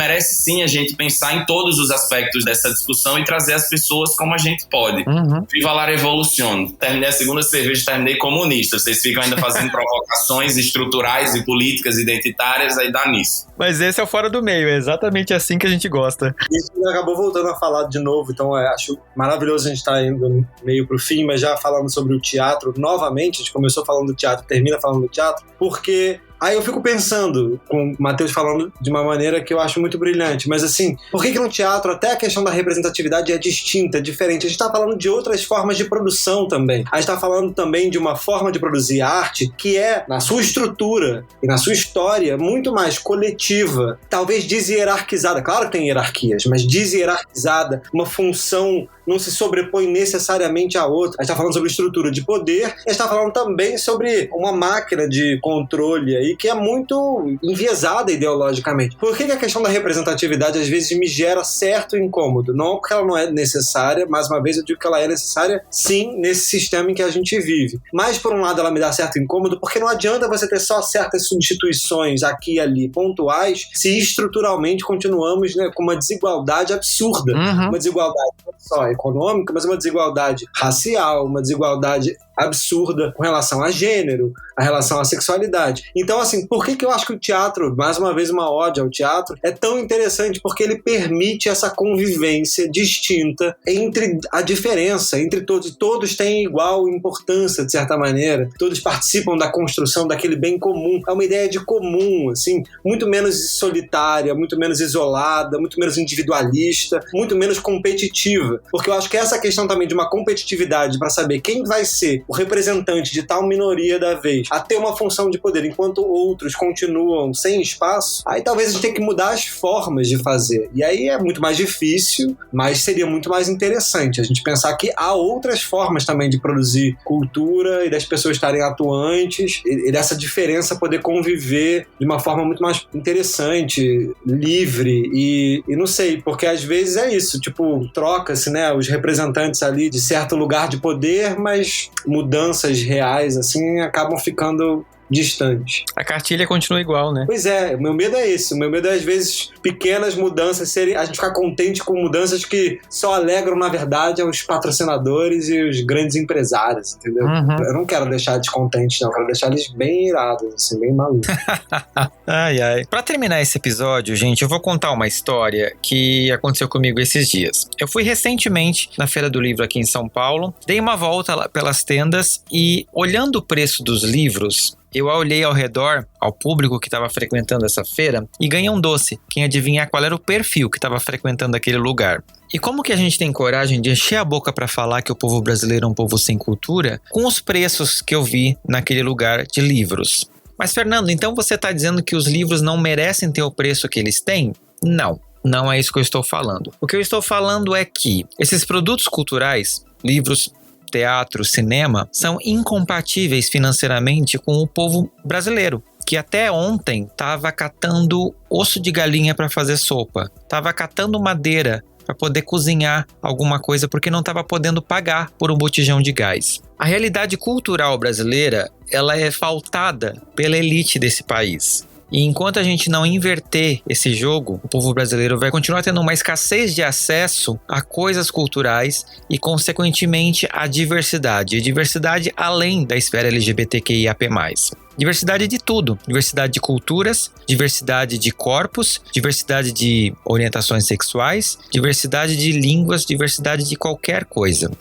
sim a gente pensar em todos os aspectos dessa discussão e trazer as pessoas como a gente pode. Viva la revolution. Terminei a segunda cerveja, terminei comunista. Vocês ficam ainda fazendo provocações estruturais e políticas identitárias, aí dá nisso. Mas esse é o Fora do Meio, é exatamente assim que a gente gosta. Isso acabou voltando a falar de novo, então acho maravilhoso a gente estar indo meio pro fim, mas já falando sobre o teatro novamente. A gente começou falando do teatro, termina falando do teatro, porque aí eu fico pensando, com o Matheus falando de uma maneira que eu acho muito brilhante, mas assim, por que no teatro até a questão da representatividade é distinta, é diferente? A gente tá falando de outras formas de produção também. A gente tá falando também de uma forma de produzir arte que é, na sua estrutura e na sua história, muito mais coletiva, talvez deshierarquizada. Claro que tem hierarquias, mas deshierarquizada, uma função não se sobrepõe necessariamente à outra. A gente tá falando sobre estrutura de poder, a gente tá falando também sobre uma máquina de controle aí que é muito enviesada ideologicamente. Por que a questão da representatividade às vezes me gera certo incômodo? Não porque ela não é necessária, mais uma vez eu digo que ela é necessária sim nesse sistema em que a gente vive. Mas por um lado ela me dá certo incômodo porque não adianta você ter só certas substituições aqui e ali pontuais se estruturalmente continuamos, né, com uma desigualdade absurda. Uma desigualdade não só econômica, mas uma desigualdade racial, uma desigualdade absurda com relação a gênero, a relação à sexualidade. Então, assim, por que eu acho que o teatro, mais uma vez uma ode ao teatro, é tão interessante? Porque ele permite essa convivência distinta entre a diferença, entre todos. Todos têm igual importância, de certa maneira. Todos participam da construção daquele bem comum. É uma ideia de comum, assim, muito menos solitária, muito menos isolada, muito menos individualista, muito menos competitiva. Porque eu acho que essa questão também de uma competitividade para saber quem vai ser o representante de tal minoria da vez a ter uma função de poder enquanto outros continuam sem espaço, aí talvez a gente tenha que mudar as formas de fazer. E aí é muito mais difícil, mas seria muito mais interessante a gente pensar que há outras formas também de produzir cultura e das pessoas estarem atuantes e dessa diferença poder conviver de uma forma muito mais interessante, livre e não sei, porque às vezes é isso, tipo, troca-se, né, os representantes ali de certo lugar de poder, mas mudanças reais, assim, acabam ficando distante. A cartilha continua igual, né? Pois é, o meu medo é esse. O meu medo é, às vezes, pequenas mudanças serem... A gente ficar contente com mudanças que só alegram, na verdade, os patrocinadores e os grandes empresários, entendeu? Eu não quero deixar descontentes, não. Eu quero deixar eles bem irados, assim, bem malucos. Ai, ai. Pra terminar esse episódio, gente, eu vou contar uma história que aconteceu comigo esses dias. Eu fui recentemente na Feira do Livro aqui em São Paulo, dei uma volta lá pelas tendas e, olhando o preço dos livros, eu olhei ao redor, ao público que estava frequentando essa feira e ganhei um doce. Quem adivinhar qual era o perfil que estava frequentando aquele lugar. E como que a gente tem coragem de encher a boca para falar que o povo brasileiro é um povo sem cultura com os preços que eu vi naquele lugar de livros? Mas, Fernando, então você está dizendo que os livros não merecem ter o preço que eles têm? Não. Não é isso que eu estou falando. O que eu estou falando é que esses produtos culturais, livros, teatro, cinema, são incompatíveis financeiramente com o povo brasileiro, que até ontem estava catando osso de galinha para fazer sopa, estava catando madeira para poder cozinhar alguma coisa porque não estava podendo pagar por um botijão de gás. A realidade cultural brasileira, ela é faltada pela elite desse país. E enquanto a gente não inverter esse jogo, o povo brasileiro vai continuar tendo uma escassez de acesso a coisas culturais e, consequentemente, a diversidade. E diversidade além da esfera LGBTQIAP+. Diversidade de tudo. Diversidade de culturas, diversidade de corpos, diversidade de orientações sexuais, diversidade de línguas, diversidade de qualquer coisa.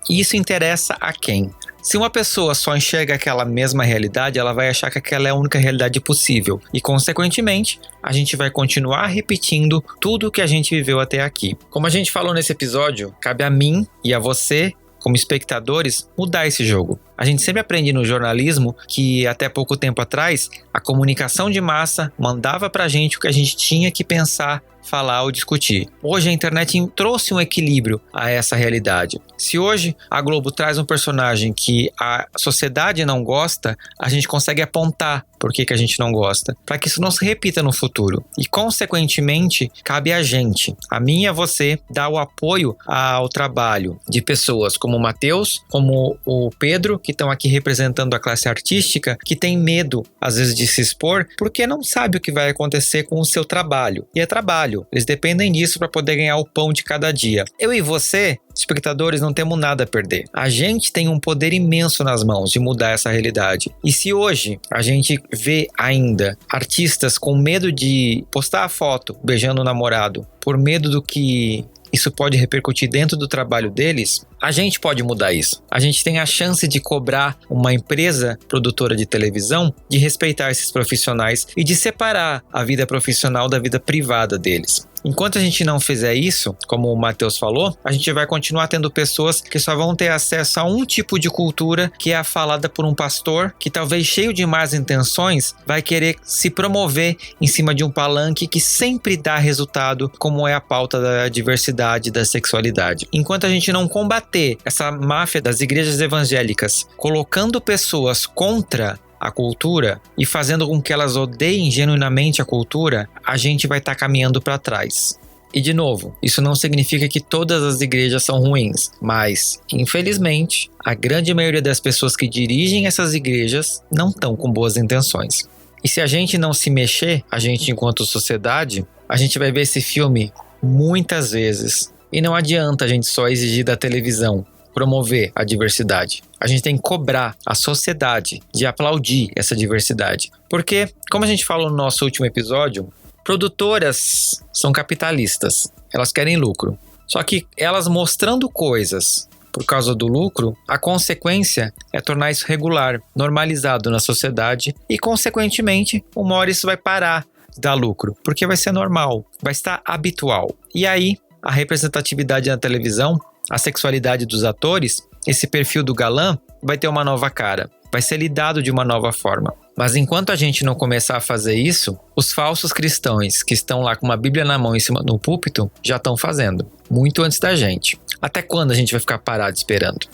E isso interessa a quem? Se uma pessoa só enxerga aquela mesma realidade, ela vai achar que aquela é a única realidade possível. E, consequentemente, a gente vai continuar repetindo tudo o que a gente viveu até aqui. Como a gente falou nesse episódio, cabe a mim e a você, como espectadores, mudar esse jogo. A gente sempre aprende no jornalismo que até pouco tempo atrás, a comunicação de massa mandava pra gente o que a gente tinha que pensar, falar ou discutir. Hoje a internet trouxe um equilíbrio a essa realidade. Se hoje a Globo traz um personagem que a sociedade não gosta, a gente consegue apontar por que a gente não gosta, para que isso não se repita no futuro. E, consequentemente, cabe a gente, a mim e a você, dar o apoio ao trabalho de pessoas como o Matheus, como o Pedro, que estão aqui representando a classe artística, que tem medo, às vezes, de se expor, porque não sabe o que vai acontecer com o seu trabalho. E é trabalho. Eles dependem disso para poder ganhar o pão de cada dia. Eu e você, espectadores, não temos nada a perder. A gente tem um poder imenso nas mãos de mudar essa realidade. E se hoje a gente vê ainda artistas com medo de postar a foto beijando o namorado, por medo do que isso pode repercutir dentro do trabalho deles, a gente pode mudar isso. A gente tem a chance de cobrar uma empresa produtora de televisão de respeitar esses profissionais e de separar a vida profissional da vida privada deles. Enquanto a gente não fizer isso, como o Matheus falou, a gente vai continuar tendo pessoas que só vão ter acesso a um tipo de cultura, que é a falada por um pastor que, talvez cheio de más intenções, vai querer se promover em cima de um palanque que sempre dá resultado, como é a pauta da diversidade e da sexualidade. Enquanto a gente não combater essa máfia das igrejas evangélicas, colocando pessoas contra a cultura e fazendo com que elas odeiem genuinamente a cultura, a gente vai estar caminhando para trás. E, de novo, isso não significa que todas as igrejas são ruins, mas, infelizmente, a grande maioria das pessoas que dirigem essas igrejas não estão com boas intenções. E se a gente não se mexer, a gente enquanto sociedade, a gente vai ver esse filme muitas vezes. E não adianta a gente só exigir da televisão promover a diversidade. A gente tem que cobrar a sociedade de aplaudir essa diversidade. Porque, como a gente falou no nosso último episódio, produtoras são capitalistas. Elas querem lucro. Só que elas mostrando coisas por causa do lucro, a consequência é tornar isso regular, normalizado na sociedade e, consequentemente, uma hora isso vai parar de dar lucro. Porque vai ser normal, vai estar habitual. E aí, a representatividade na televisão, a sexualidade dos atores, esse perfil do galã vai ter uma nova cara, vai ser lidado de uma nova forma. Mas enquanto a gente não começar a fazer isso, os falsos cristãos que estão lá com uma Bíblia na mão em cima do púlpito já estão fazendo, muito antes da gente. Até quando a gente vai ficar parado esperando?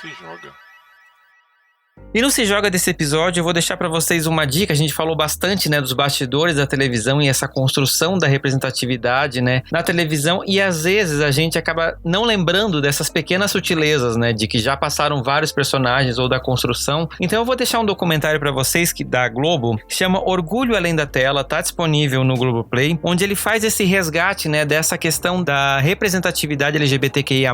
Se joga. E no Se Joga desse episódio eu vou deixar para vocês uma dica. A gente falou bastante, dos bastidores da televisão e essa construção da representatividade, na televisão, e às vezes a gente acaba não lembrando dessas pequenas sutilezas, de que já passaram vários personagens ou da construção. Então eu vou deixar um documentário para vocês que da Globo, chama Orgulho Além da Tela, tá disponível no Globoplay, onde ele faz esse resgate, dessa questão da representatividade LGBTQIA+,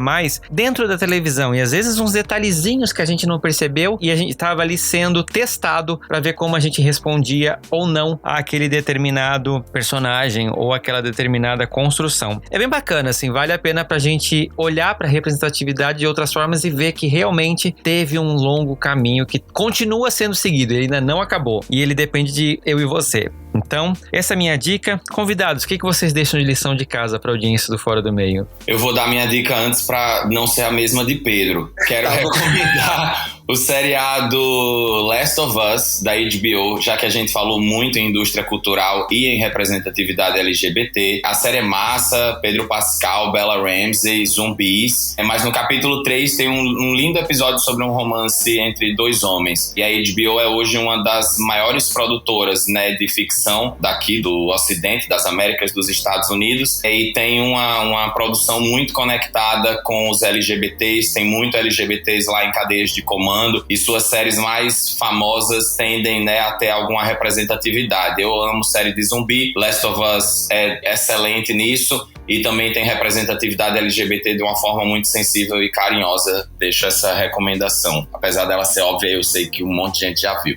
dentro da televisão, e às vezes uns detalhezinhos que a gente não percebeu e a gente estava ali sendo testado para ver como a gente respondia ou não àquele determinado personagem ou aquela determinada construção. É bem bacana, vale a pena pra gente olhar para a representatividade de outras formas e ver que realmente teve um longo caminho que continua sendo seguido, ele ainda não acabou e ele depende de eu e você. Então, essa é a minha dica. Convidados, o que vocês deixam de lição de casa para a audiência do Fora do Meio? Eu vou dar minha dica antes para não ser a mesma de Pedro. Quero recomendar O seriado Last of Us, da HBO, já que a gente falou muito em indústria cultural e em representatividade LGBT. A série é massa, Pedro Pascal, Bella Ramsey, zumbis. Mas no capítulo 3 tem um lindo episódio sobre um romance entre dois homens. E a HBO é hoje uma das maiores produtoras, né, de ficção daqui do Ocidente, das Américas, dos Estados Unidos. E tem uma produção muito conectada com os LGBTs, tem muito LGBTs lá em cadeias de comando. E suas séries mais famosas tendem, né, a ter alguma representatividade. Eu amo série de zumbi, Last of Us é excelente nisso, e também tem representatividade LGBT de uma forma muito sensível e carinhosa. Deixo essa recomendação. Apesar dela ser óbvia, eu sei que um monte de gente já viu.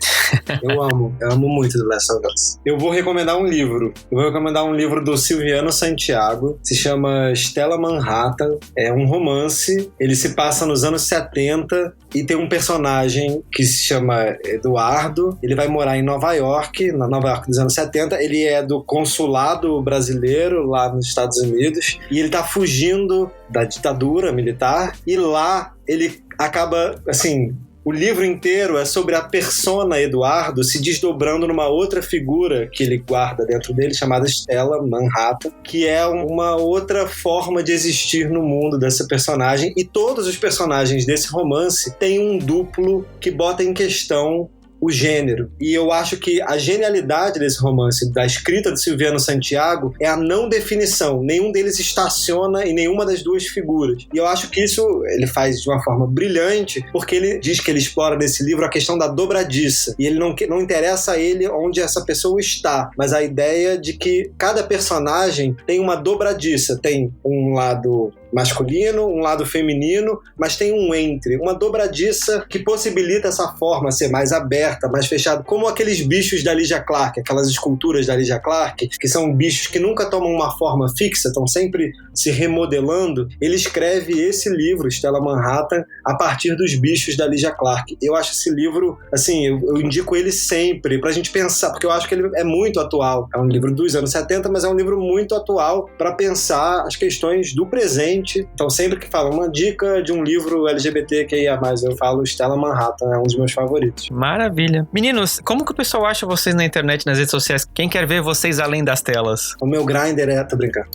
Eu amo muito The Last of Us. Eu vou recomendar um livro. Eu vou recomendar um livro do Silviano Santiago, se chama Stella Manhattan. É um romance, ele se passa nos anos 70 e tem um personagem que se chama Eduardo. Ele vai morar em Nova York, na Nova York dos anos 70. Ele é do consulado brasileiro lá nos Estados Unidos e ele tá fugindo da ditadura militar, e lá ele acaba, assim, o livro inteiro é sobre a persona Eduardo se desdobrando numa outra figura que ele guarda dentro dele, chamada Stella Manhattan, que é uma outra forma de existir no mundo dessa personagem. E todos os personagens desse romance têm um duplo que bota em questão o gênero. E eu acho que a genialidade desse romance, da escrita de Silviano Santiago, é a não definição. Nenhum deles estaciona em nenhuma das duas figuras. E eu acho que isso ele faz de uma forma brilhante, porque ele diz que ele explora nesse livro a questão da dobradiça. E ele não interessa a ele onde essa pessoa está, mas a ideia de que cada personagem tem uma dobradiça. Tem um lado masculino, um lado feminino, mas tem um entre, uma dobradiça que possibilita essa forma ser mais aberta, mais fechada, como aqueles bichos da Lygia Clark, aquelas esculturas da Lygia Clark, que são bichos que nunca tomam uma forma fixa, estão sempre se remodelando. Ele escreve esse livro, Stella Manhattan, a partir dos bichos da Lygia Clark. Eu acho esse livro, assim, eu indico ele sempre pra gente pensar, porque eu acho que ele é muito atual. É um livro dos anos 70, mas é um livro muito atual para pensar as questões do presente. Então, sempre que falo uma dica de um livro LGBTQIA+, eu falo Stella Manhattan, é um dos meus favoritos. Maravilha. Meninos, como que o pessoal acha vocês na internet, nas redes sociais? Quem quer ver vocês além das telas? O meu Grindr tô brincando.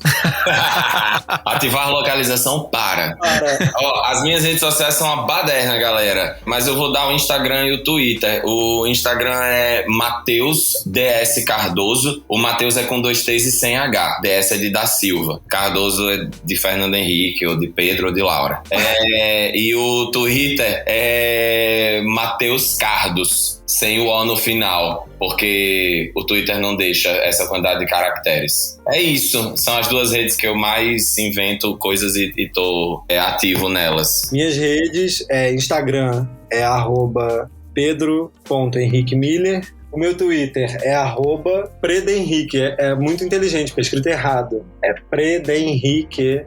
Ativar localização para. Ó, as minhas redes sociais são uma baderna, galera. Mas eu vou dar o Instagram e o Twitter. O Instagram é Matheus DS Cardoso. O Matheus é com 2 T's e sem H. DS é de da Silva. Cardoso é de Fernando Henrique, ou de Pedro, ou de Laura. E o Twitter é Matheus Cardos, sem o O no final, porque o Twitter não deixa essa quantidade de caracteres. É isso, são as duas redes que eu mais invento coisas e tô ativo nelas. Minhas redes Instagram é @pedro.henriquemiller. O meu Twitter é @predenrique. É muito inteligente, porque é escrito errado. É predenrique_.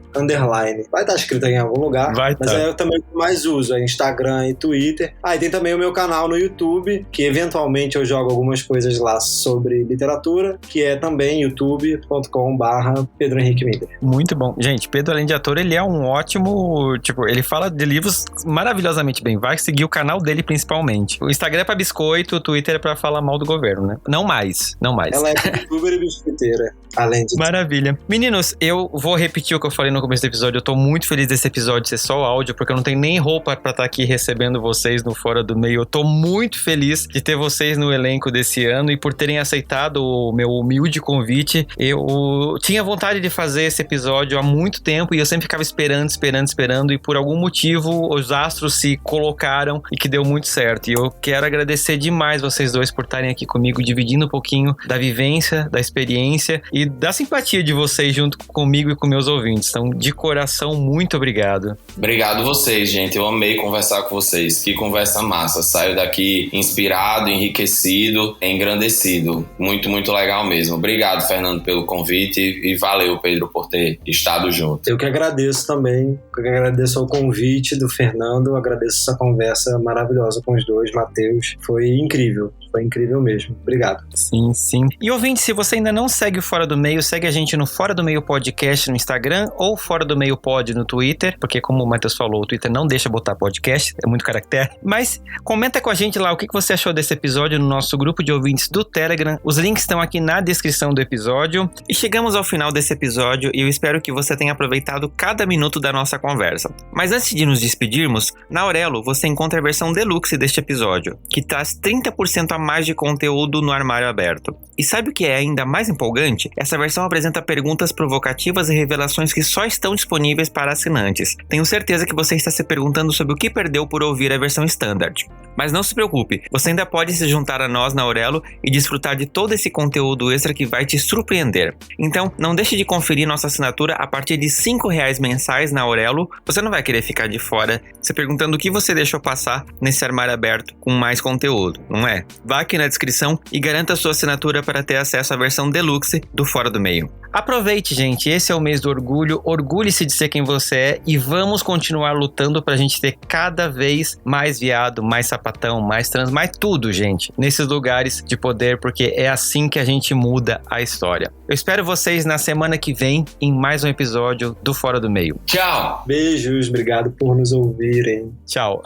Vai estar escrito em algum lugar. Mas é também o que mais uso, é Instagram e Twitter. E tem também o meu canal no YouTube, que eventualmente eu jogo algumas coisas lá sobre literatura, que é também youtube.com/Pedro Henrique Miller. Muito bom. Gente, Pedro, além de ator, ele é um ótimo... ele fala de livros maravilhosamente bem. Vai seguir o canal dele, principalmente. O Instagram é pra biscoito, o Twitter é pra falar mal do governo, né? Não mais. Ela é youtuber e biscoiteira, além disso. Maravilha. Meninos, eu vou repetir o que eu falei no começo do episódio. Eu tô muito feliz desse episódio ser só áudio, porque eu não tenho nem roupa pra estar aqui recebendo vocês no Fora do Meio. Eu tô muito feliz de ter vocês no elenco desse ano e por terem aceitado o meu humilde convite. Eu tinha vontade de fazer esse episódio há muito tempo e eu sempre ficava esperando e por algum motivo os astros se colocaram e que deu muito certo. E eu quero agradecer demais vocês dois por estarem aqui comigo, dividindo um pouquinho da vivência, da experiência e da simpatia de vocês junto comigo e com meus ouvintes. Então, de coração, muito obrigado. Obrigado vocês, gente. Eu amei conversar com vocês. Que conversa massa. Saio daqui inspirado, enriquecido, engrandecido. Muito, muito legal mesmo. Obrigado, Fernando, pelo convite e valeu, Pedro, por ter estado junto. Eu que agradeço também. Eu que agradeço ao convite do Fernando. Eu agradeço essa conversa maravilhosa com os dois, Matheus. Foi incrível. Foi incrível mesmo. Obrigado. Sim, sim. E ouvinte, se você ainda não segue o Fora do Meio, segue a gente no Fora do Meio Podcast no Instagram ou Fora do Meio Pod no Twitter, porque como o Matheus falou, o Twitter não deixa botar podcast, é muito caractere. Mas comenta com a gente lá o que você achou desse episódio no nosso grupo de ouvintes do Telegram. Os links estão aqui na descrição do episódio. E chegamos ao final desse episódio e eu espero que você tenha aproveitado cada minuto da nossa conversa. Mas antes de nos despedirmos, na Aurelo você encontra a versão deluxe deste episódio, que traz 30% a mais de conteúdo no armário aberto. E sabe o que é ainda mais empolgante? Essa versão apresenta perguntas provocativas e revelações que só estão disponíveis para assinantes. Tenho certeza que você está se perguntando sobre o que perdeu por ouvir a versão standard. Mas não se preocupe, você ainda pode se juntar a nós na Aurelo e desfrutar de todo esse conteúdo extra que vai te surpreender. Então, não deixe de conferir nossa assinatura a partir de R$5 mensais na Aurelo. Você não vai querer ficar de fora se perguntando o que você deixou passar nesse armário aberto com mais conteúdo, não é? Vá aqui na descrição e garanta a sua assinatura para ter acesso à versão deluxe do Fora do Meio. Aproveite, gente, esse é o mês do orgulho, orgulhe-se de ser quem você é e vamos continuar lutando pra gente ter cada vez mais viado, mais sapatão, mais trans, mais tudo, gente, nesses lugares de poder, porque é assim que a gente muda a história. Eu espero vocês na semana que vem em mais um episódio do Fora do Meio. Tchau! Beijos, obrigado por nos ouvirem. Tchau!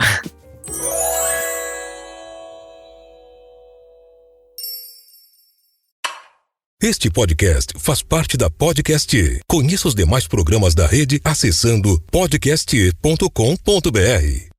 Este podcast faz parte da Podcast. Conheça os demais programas da rede acessando podcast.com.br.